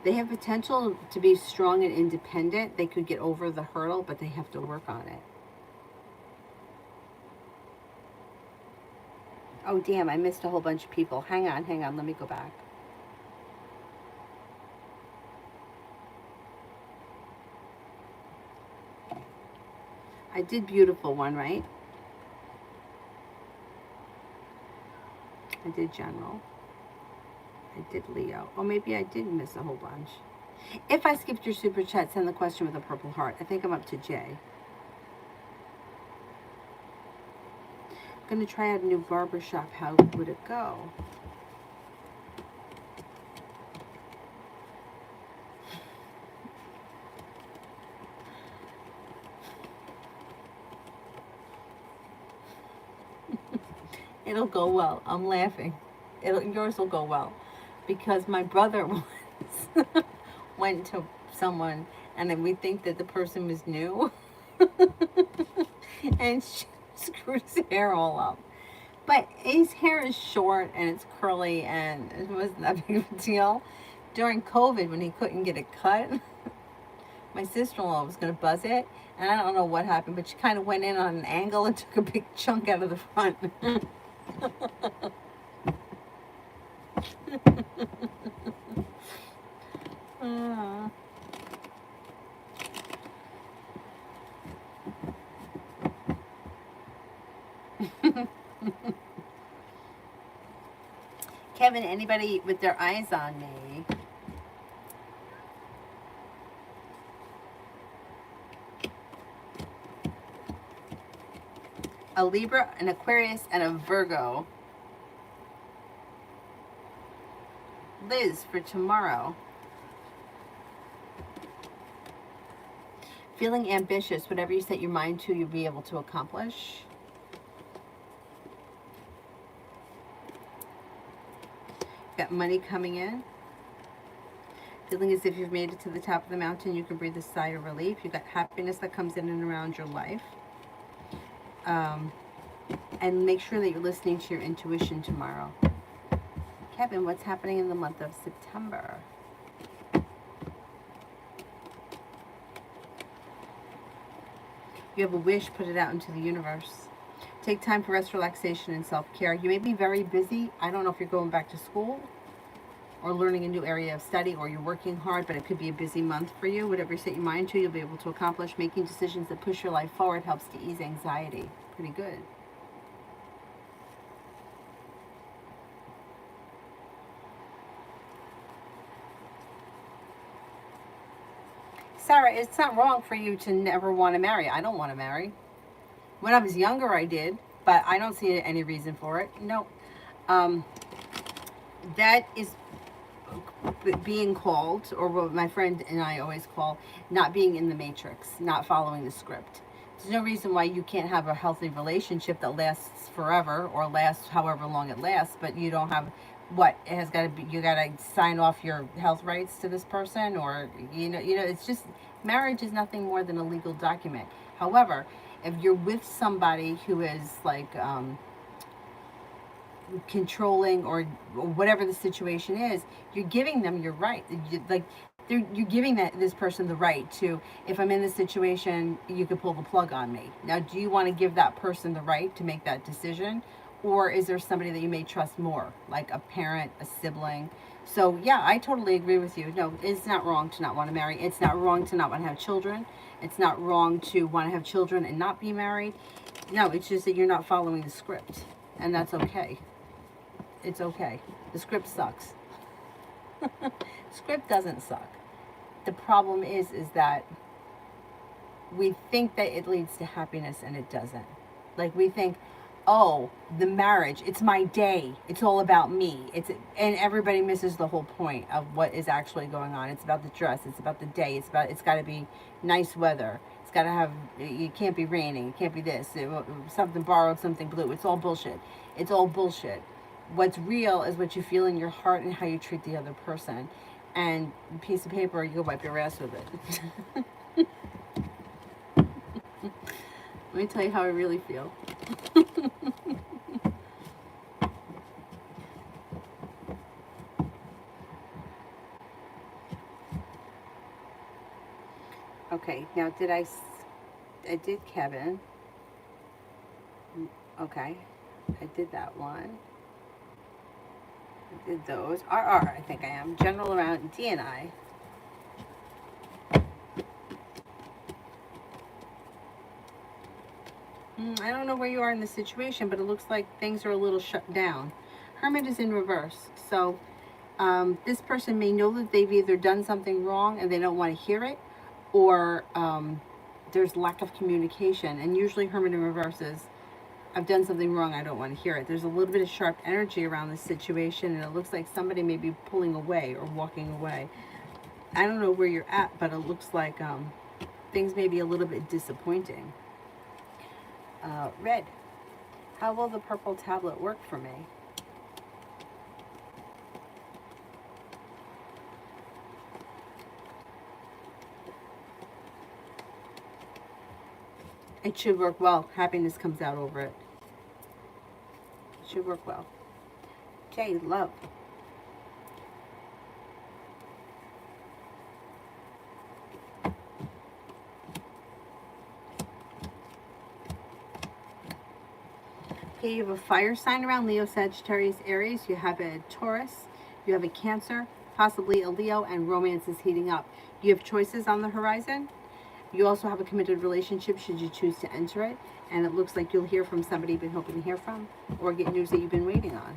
Speaker 1: They have potential to be strong and independent. They could get over the hurdle, but they have to work on it. Oh, damn, I missed a whole bunch of people. Hang on, let me go back. I did beautiful one, right? I did general. I did Leo. Oh, maybe I did miss a whole bunch. If I skipped your super chat, send the question with a purple heart. I think I'm up to J. I'm going to try out a new barber shop. How would it go? It'll go well. I'm laughing. Yours will go well. Because my brother once went to someone and then we think that the person was new. And she screwed his hair all up. But his hair is short and it's curly and it wasn't that big of a deal. During COVID, when he couldn't get it cut, my sister-in-law was going to buzz it. And I don't know what happened, but she kind of went in on an angle and took a big chunk out of the front. Kevin, anybody with their eyes on me? A Libra, an Aquarius, and a Virgo. Liz, for tomorrow. Feeling ambitious, whatever you set your mind to, you'll be able to accomplish. Got money coming in. Feeling as if you've made it to the top of the mountain, you can breathe a sigh of relief. You've got happiness that comes in and around your life. And make sure that you're listening to your intuition tomorrow. Kevin, what's happening in the month of September? you have a wish, put it out into the universe. Take time for rest, relaxation, and self-care. You may be very busy. I don't know if you're going back to school or learning a new area of study, or you're working hard, but it could be a busy month for you. Whatever you set your mind to, you'll be able to accomplish. Making decisions that push your life forward helps to ease anxiety. Pretty good. Sarah, it's not wrong for you to never want to marry. I don't want to marry. When I was younger, I did, but I don't see any reason for it. No. That is being called, or what my friend and I always call, not being in the matrix, not following the script. There's no reason why you can't have a healthy relationship that lasts forever or lasts however long it lasts, but you don't have what it has got to be. You got to sign off your health rights to this person, or it's just, marriage is nothing more than a legal document. However, if you're with somebody who is like controlling, or whatever the situation is, you're giving them your right. You're giving this person the right to, if I'm in this situation, you could pull the plug on me. Now, do you want to give that person the right to make that decision? Or is there somebody that you may trust more, like a parent, a sibling? So yeah, I totally agree with you. No, it's not wrong to not want to marry. It's not wrong to not want to have children. It's not wrong to want to have children and not be married. No, it's just that you're not following the script. And that's okay. It's okay. The script sucks. Script doesn't suck. The problem is that we think that it leads to happiness, and it doesn't. Like, we think, oh, the marriage, it's my day. It's all about me. And everybody misses the whole point of what is actually going on. It's about the dress. It's about the day. It's got to be nice weather. It's got to have, it can't be raining. It can't be this. Something borrowed, something blue. It's all bullshit. It's all bullshit. What's real is what you feel in your heart and how you treat the other person. And a piece of paper, you go wipe your ass with it. Let me tell you how I really feel. Okay, now I did Kevin. Okay, I did that one. I did those. RR, I think I am. General around D and I. I don't know where you are in the situation, but it looks like things are a little shut down. Hermit is in reverse. So this person may know that they've either done something wrong and they don't want to hear it, or there's lack of communication. And usually Hermit in reverse is, I've done something wrong, I don't want to hear it. There's a little bit of sharp energy around this situation, and it looks like somebody may be pulling away or walking away. I don't know where you're at, but it looks like things may be a little bit disappointing. Red, how will the purple tablet work for me? It should work well. Happiness comes out over it. It should work well. Jay, love. Okay, you have a fire sign around: Leo, Sagittarius, Aries. You have a Taurus. You have a Cancer, possibly a Leo, and romance is heating up. You have choices on the horizon. You also have a committed relationship should you choose to enter it. And it looks like you'll hear from somebody you've been hoping to hear from, or get news that you've been waiting on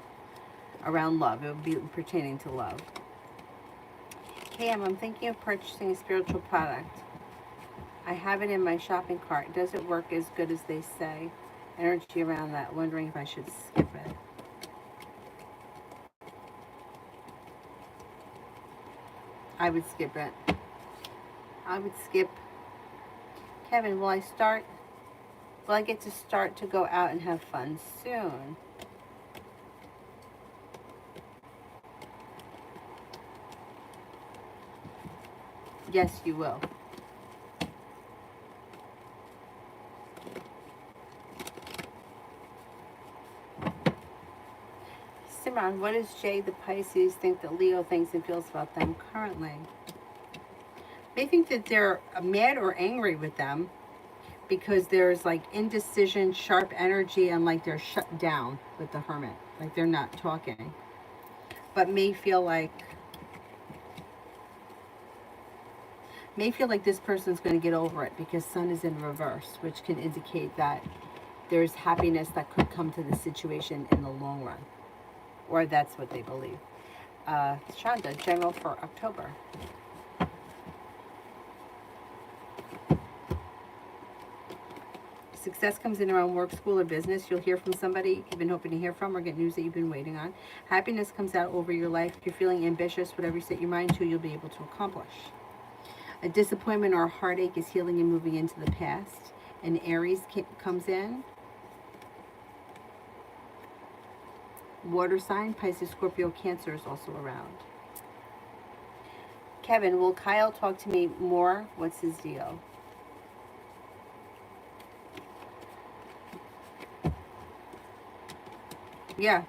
Speaker 1: around love. It will be pertaining to love. Cam, I'm thinking of purchasing a spiritual product. I have it in my shopping cart. Does it work as good as they say? Energy around that. Wondering if I should skip it. I would skip it. I would skip. Kevin, will I get to start to go out and have fun soon? Yes, you will. Simran, what does Jay the Pisces think that Leo thinks and feels about them currently? They think that they're mad or angry with them, because there's like indecision, sharp energy, and like they're shut down with the Hermit. Like they're not talking. But may feel like this person's going to get over it because Sun is in reverse, which can indicate that there's happiness that could come to the situation in the long run. Or that's what they believe. Shonda, general for October. Success comes in around work, school, or business. You'll hear from somebody you've been hoping to hear from or get news that you've been waiting on. Happiness comes out over your life. You're feeling ambitious. Whatever you set your mind to, you'll be able to accomplish. A disappointment or a heartache is healing and moving into the past. An Aries comes in. Water sign, Pisces, Scorpio, Cancer is also around. Kevin, will Kyle talk to me more? What's his deal? Yeah.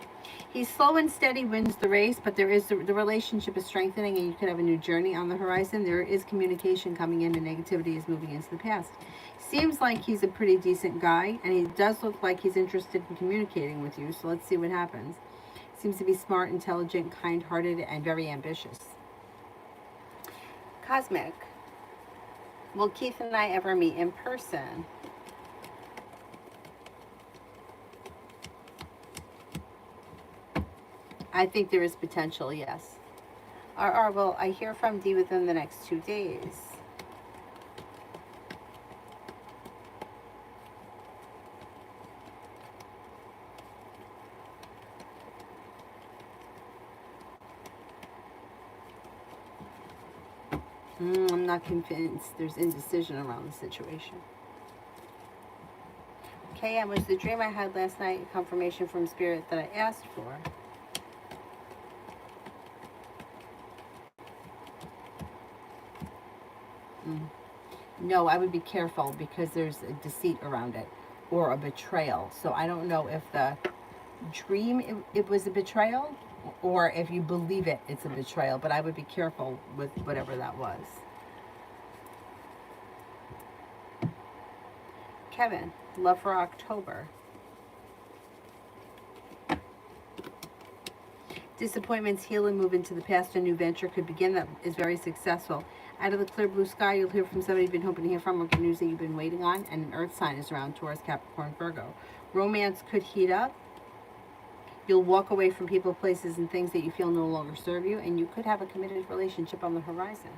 Speaker 1: He's slow and steady, wins the race, but there is the relationship is strengthening and you could have a new journey on the horizon. There is communication coming in and negativity is moving into the past. Seems like he's a pretty decent guy and he does look like he's interested in communicating with you, so let's see what happens. Seems to be smart, intelligent, kind-hearted, and very ambitious. Cosmic, will Keith and I ever meet in person? I think there is potential, yes. Will I hear from D within the next 2 days? I'm not convinced. There's indecision around the situation. KM, was the dream I had last night a confirmation from Spirit that I asked for? No, I would be careful because there's a deceit around it or a betrayal. So I don't know if the dream it was a betrayal or if you believe it's a betrayal, but I would be careful with whatever that was. Kevin, love for October. Disappointments heal and move into the past. A new venture could begin that is very successful. Out of the clear blue sky, you'll hear from somebody you've been hoping to hear from or get news that you've been waiting on. And an earth sign is around: Taurus, Capricorn, Virgo. Romance could heat up. You'll walk away from people, places, and things that you feel no longer serve you. And you could have a committed relationship on the horizon.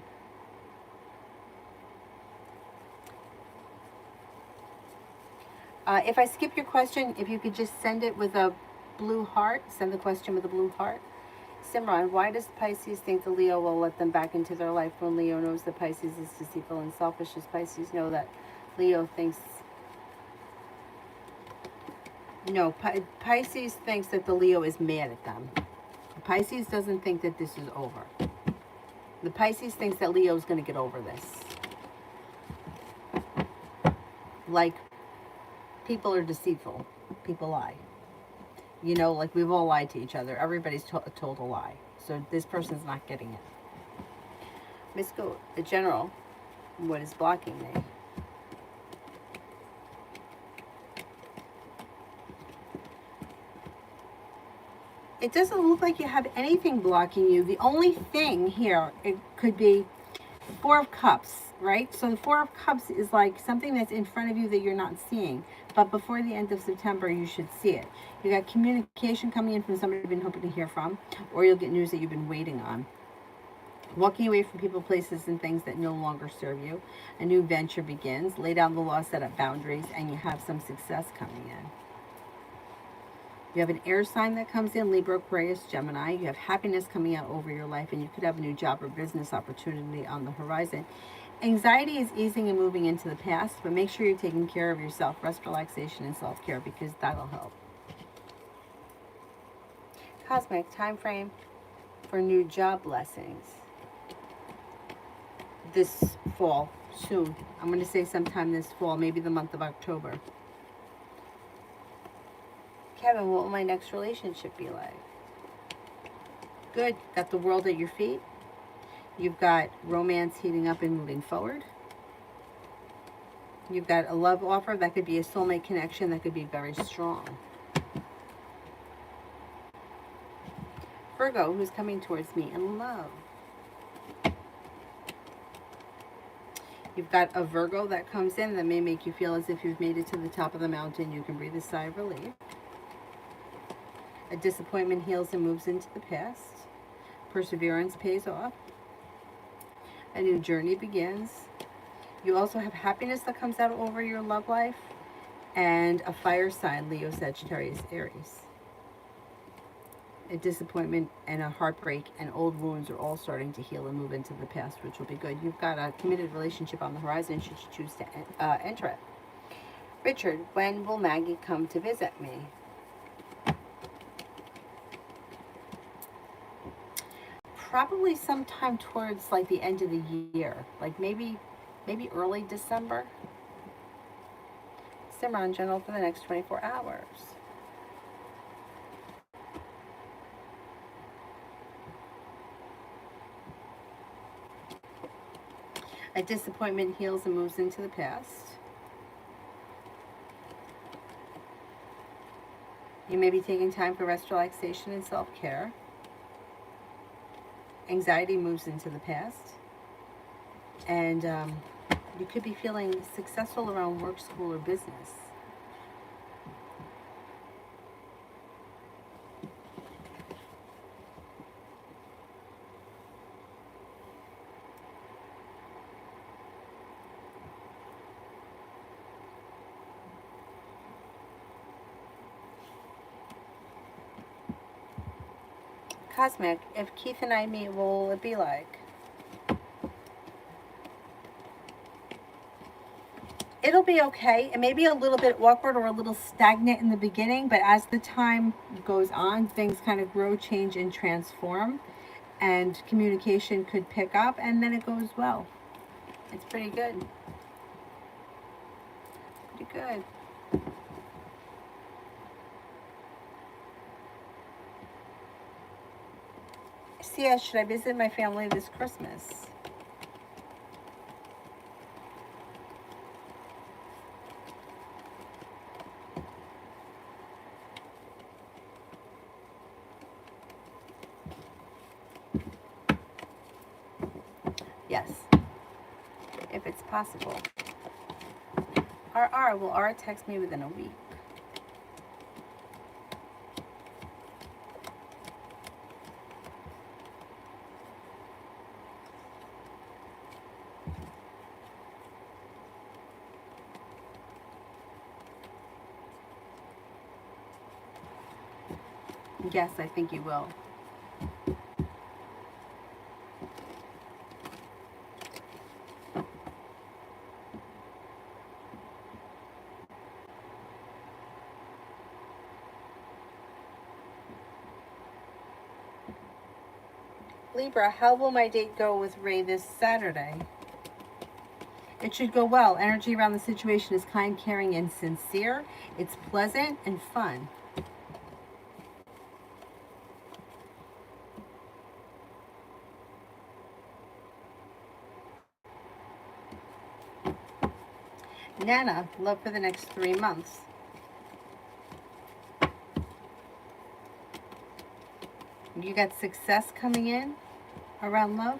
Speaker 1: If I skip your question, if you could just send it with a blue heart. Send the question with a blue heart. Simran, why does Pisces think the Leo will let them back into their life when Leo knows that Pisces is deceitful and selfish? Does Pisces know that Leo thinks... No, Pisces thinks that the Leo is mad at them. Pisces doesn't think that this is over. The Pisces thinks that Leo's going to get over this. Like, people are deceitful. People lie. You know, like we've all lied to each other. Everybody's told a lie. So this person's not getting it. Miss Goat, the general, what is blocking me? It doesn't look like you have anything blocking you. The only thing here, it could be Four of Cups, right? So the Four of Cups is like something that's in front of you that you're not seeing. But before the end of September, you should see it. You got communication coming in from somebody you've been hoping to hear from, or you'll get news that you've been waiting on. Walking away from people, places, and things that no longer serve you. A new venture begins. Lay down the law, set up boundaries, and you have some success coming in. You have an air sign that comes in, Libra, Aquarius, Gemini. You have happiness coming out over your life, and you could have a new job or business opportunity on the horizon. Anxiety is easing and moving into the past, but make sure you're taking care of yourself. Rest, relaxation, and self-care, because that'll help. Cosmic, time frame for new job blessings. This fall, soon. I'm going to say sometime this fall, maybe the month of October. Kevin, what will my next relationship be like? Good. Got the world at your feet. You've got romance heating up and moving forward. You've got a love offer. That could be a soulmate connection. That could be very strong. Virgo, who's coming towards me in love. You've got a Virgo that comes in that may make you feel as if you've made it to the top of the mountain. You can breathe a sigh of relief. A disappointment heals and moves into the past. Perseverance pays off. A new journey begins. You also have happiness that comes out over your love life. And a fire sign, Leo, Sagittarius, Aries. A disappointment and a heartbreak and old wounds are all starting to heal and move into the past, which will be good. You've got a committed relationship on the horizon should you choose to enter it. Richard, when will Maggie come to visit me? Probably sometime towards like the end of the year, like maybe early December. Simran, general for the next 24 hours. A disappointment heals and moves into the past. You may be taking time for rest, relaxation, and self-care. Anxiety moves into the past. And you could be feeling successful around work, school, or business. Cosmic, if Keith and I meet, what will it be like? It'll be okay. It may be a little bit awkward or a little stagnant in the beginning, but as the time goes on, things kind of grow, change, and transform, and communication could pick up, and then it goes well. It's pretty good. Pretty good. CS, should I visit my family this Christmas? Yes, if it's possible. RR, will R text me within a week? Yes, I think you will. Libra, how will my date go with Ray this Saturday? It should go well. Energy around the situation is kind, caring, and sincere. It's pleasant and fun. Nana, love for the next 3 months. You got success coming in around love.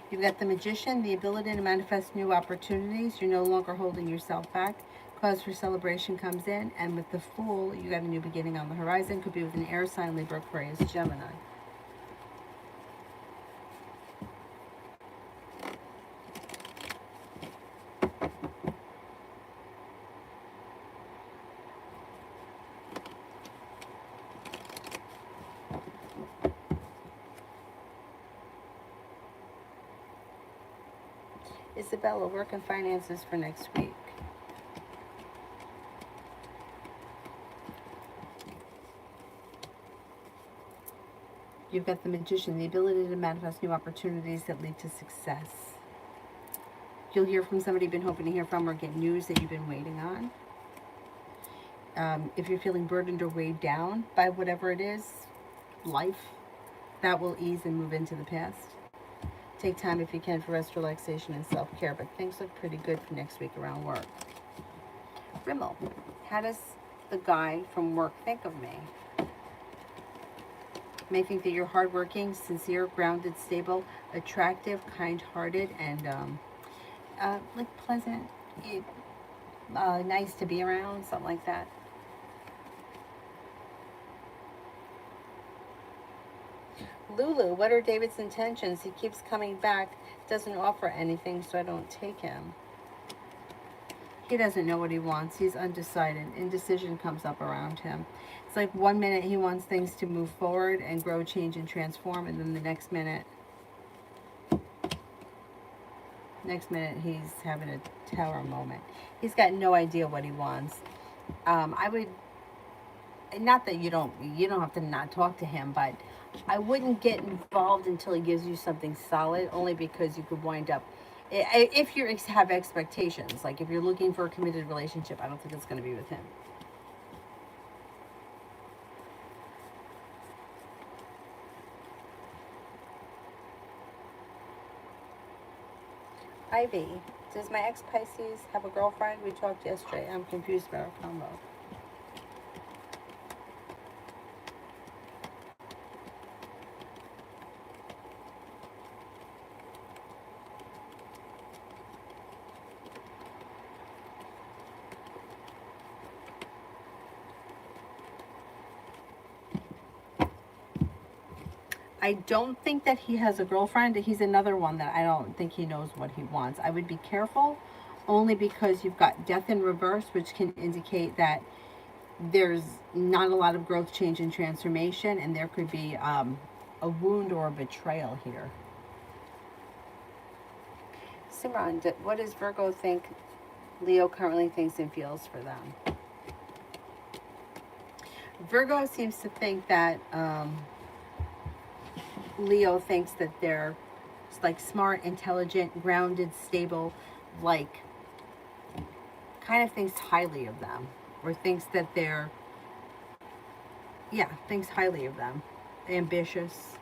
Speaker 1: You've got the Magician, the ability to manifest new opportunities. You're no longer holding yourself back. Cause for celebration comes in. And with the Fool, you got a new beginning on the horizon. Could be with an air sign, Libra, Aquarius, Gemini. Isabella, work and finances for next week. You've got the Magician, the ability to manifest new opportunities that lead to success. You'll hear from somebody you've been hoping to hear from or get news that you've been waiting on. If you're feeling burdened or weighed down by whatever it is, life, that will ease and move into the past. Take time if you can for rest, relaxation, and self-care. But things look pretty good for next week around work. Rimmel, how does the guy from work think of me? May think that you're hardworking, sincere, grounded, stable, attractive, kind-hearted, and like pleasant, nice to be around, something like that. Lulu, what are David's intentions? He keeps coming back, doesn't offer anything, so I don't take him. He doesn't know what he wants. He's undecided. Indecision comes up around him. It's like 1 minute he wants things to move forward and grow, change, and transform, and then the next minute he's having a tower moment. He's got no idea what he wants. I would, not that you don't have to not talk to him, but I wouldn't get involved until he gives you something solid, only because you could wind up, if you have expectations, like if you're looking for a committed relationship, I don't think it's going to be with him. Ivy, does my ex-Pisces have a girlfriend? We talked yesterday. I'm confused about our combo. I don't think that he has a girlfriend. He's another one that I don't think he knows what he wants. I would be careful, only because you've got death in reverse, which can indicate that there's not a lot of growth, change, and transformation, and there could be a wound or a betrayal here. Simran, what does Virgo think Leo currently thinks and feels for them? Virgo seems to think that Leo thinks that they're like smart, intelligent, grounded, stable, like kind of thinks highly of them, or thinks that they're, thinks highly of them, ambitious,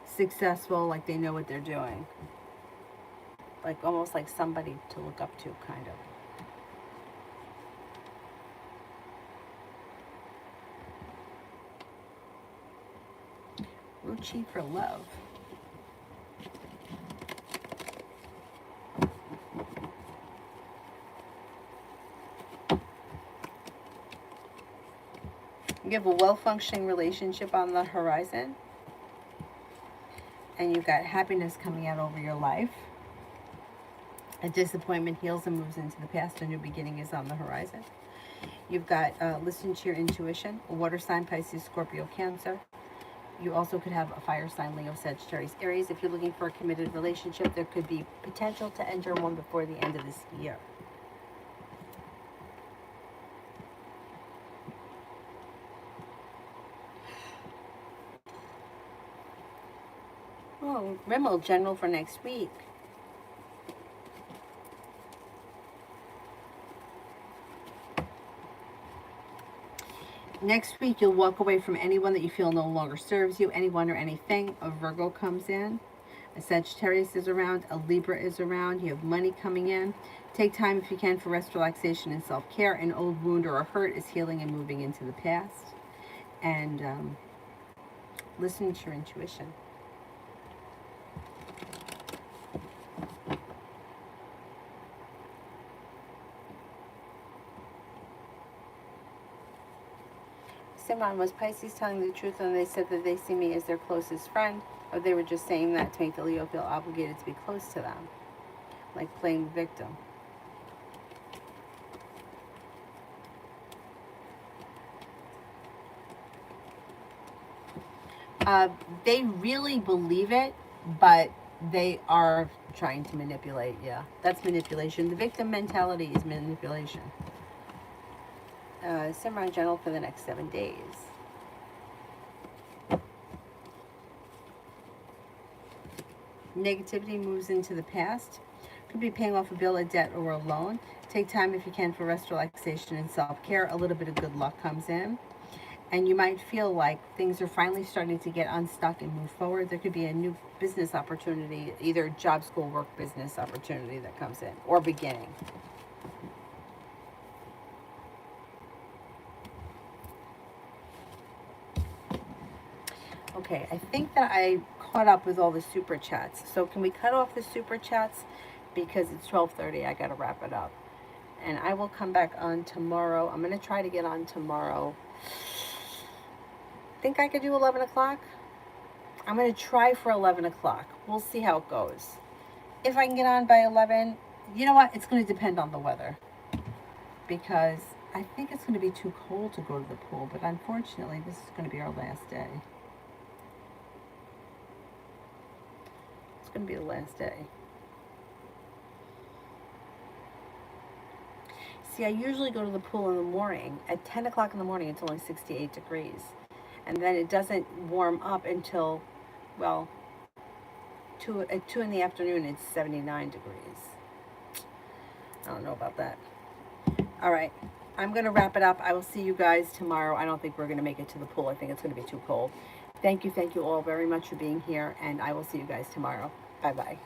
Speaker 1: successful, like they know what they're doing, like almost like somebody to look up to, kind of. Ruchi for love. You have a well-functioning relationship on the horizon, and you've got happiness coming out over your life. A disappointment heals and moves into the past. A new beginning is on the horizon. You've got listen to your intuition. A water sign, Pisces, Scorpio, Cancer. You also could have a fire sign, Leo, Sagittarius, Aries. If you're looking for a committed relationship, there could be potential to enter one before the end of this year. Oh, Rimmel, general for next week. Next week, you'll walk away from anyone that you feel no longer serves you, anyone or anything. A Virgo comes in. A Sagittarius is around. A Libra is around. You have money coming in. Take time if you can for rest, relaxation, and self-care. An old wound or a hurt is healing and moving into the past. And listen to your intuition. Simon, was Pisces telling the truth when they said that they see me as their closest friend, or they were just saying that to make the Leo feel obligated to be close to them, like playing victim? They really believe it, but they are trying to manipulate. Yeah, that's manipulation. The victim mentality is manipulation. Simran, gentle for the next 7 days. Negativity moves into the past. Could be paying off a bill, a debt, or a loan. Take time if you can for rest, relaxation, and self-care. A little bit of good luck comes in. And you might feel like things are finally starting to get unstuck and move forward. There could be a new business opportunity, either job, school, work, business opportunity that comes in, or beginning. Okay, I think that I caught up with all the super chats. So can we cut off the super chats? Because it's 12:30, I gotta wrap it up. And I will come back on tomorrow. I'm gonna try to get on tomorrow. Think I could do 11 o'clock? I'm going to try for 11 o'clock. We'll see how it goes. If I can get on by 11, you know what? It's going to depend on the weather. Because I think it's going to be too cold to go to the pool. But unfortunately, this is going to be our last day. It's going to be the last day. See, I usually go to the pool in the morning. At 10 o'clock in the morning, it's only 68 degrees. And then it doesn't warm up until, well, at 2 in the afternoon, it's 79 degrees. I don't know about that. All right. I'm going to wrap it up. I will see you guys tomorrow. I don't think we're going to make it to the pool. I think it's going to be too cold. Thank you all very much for being here, and I will see you guys tomorrow. Bye-bye.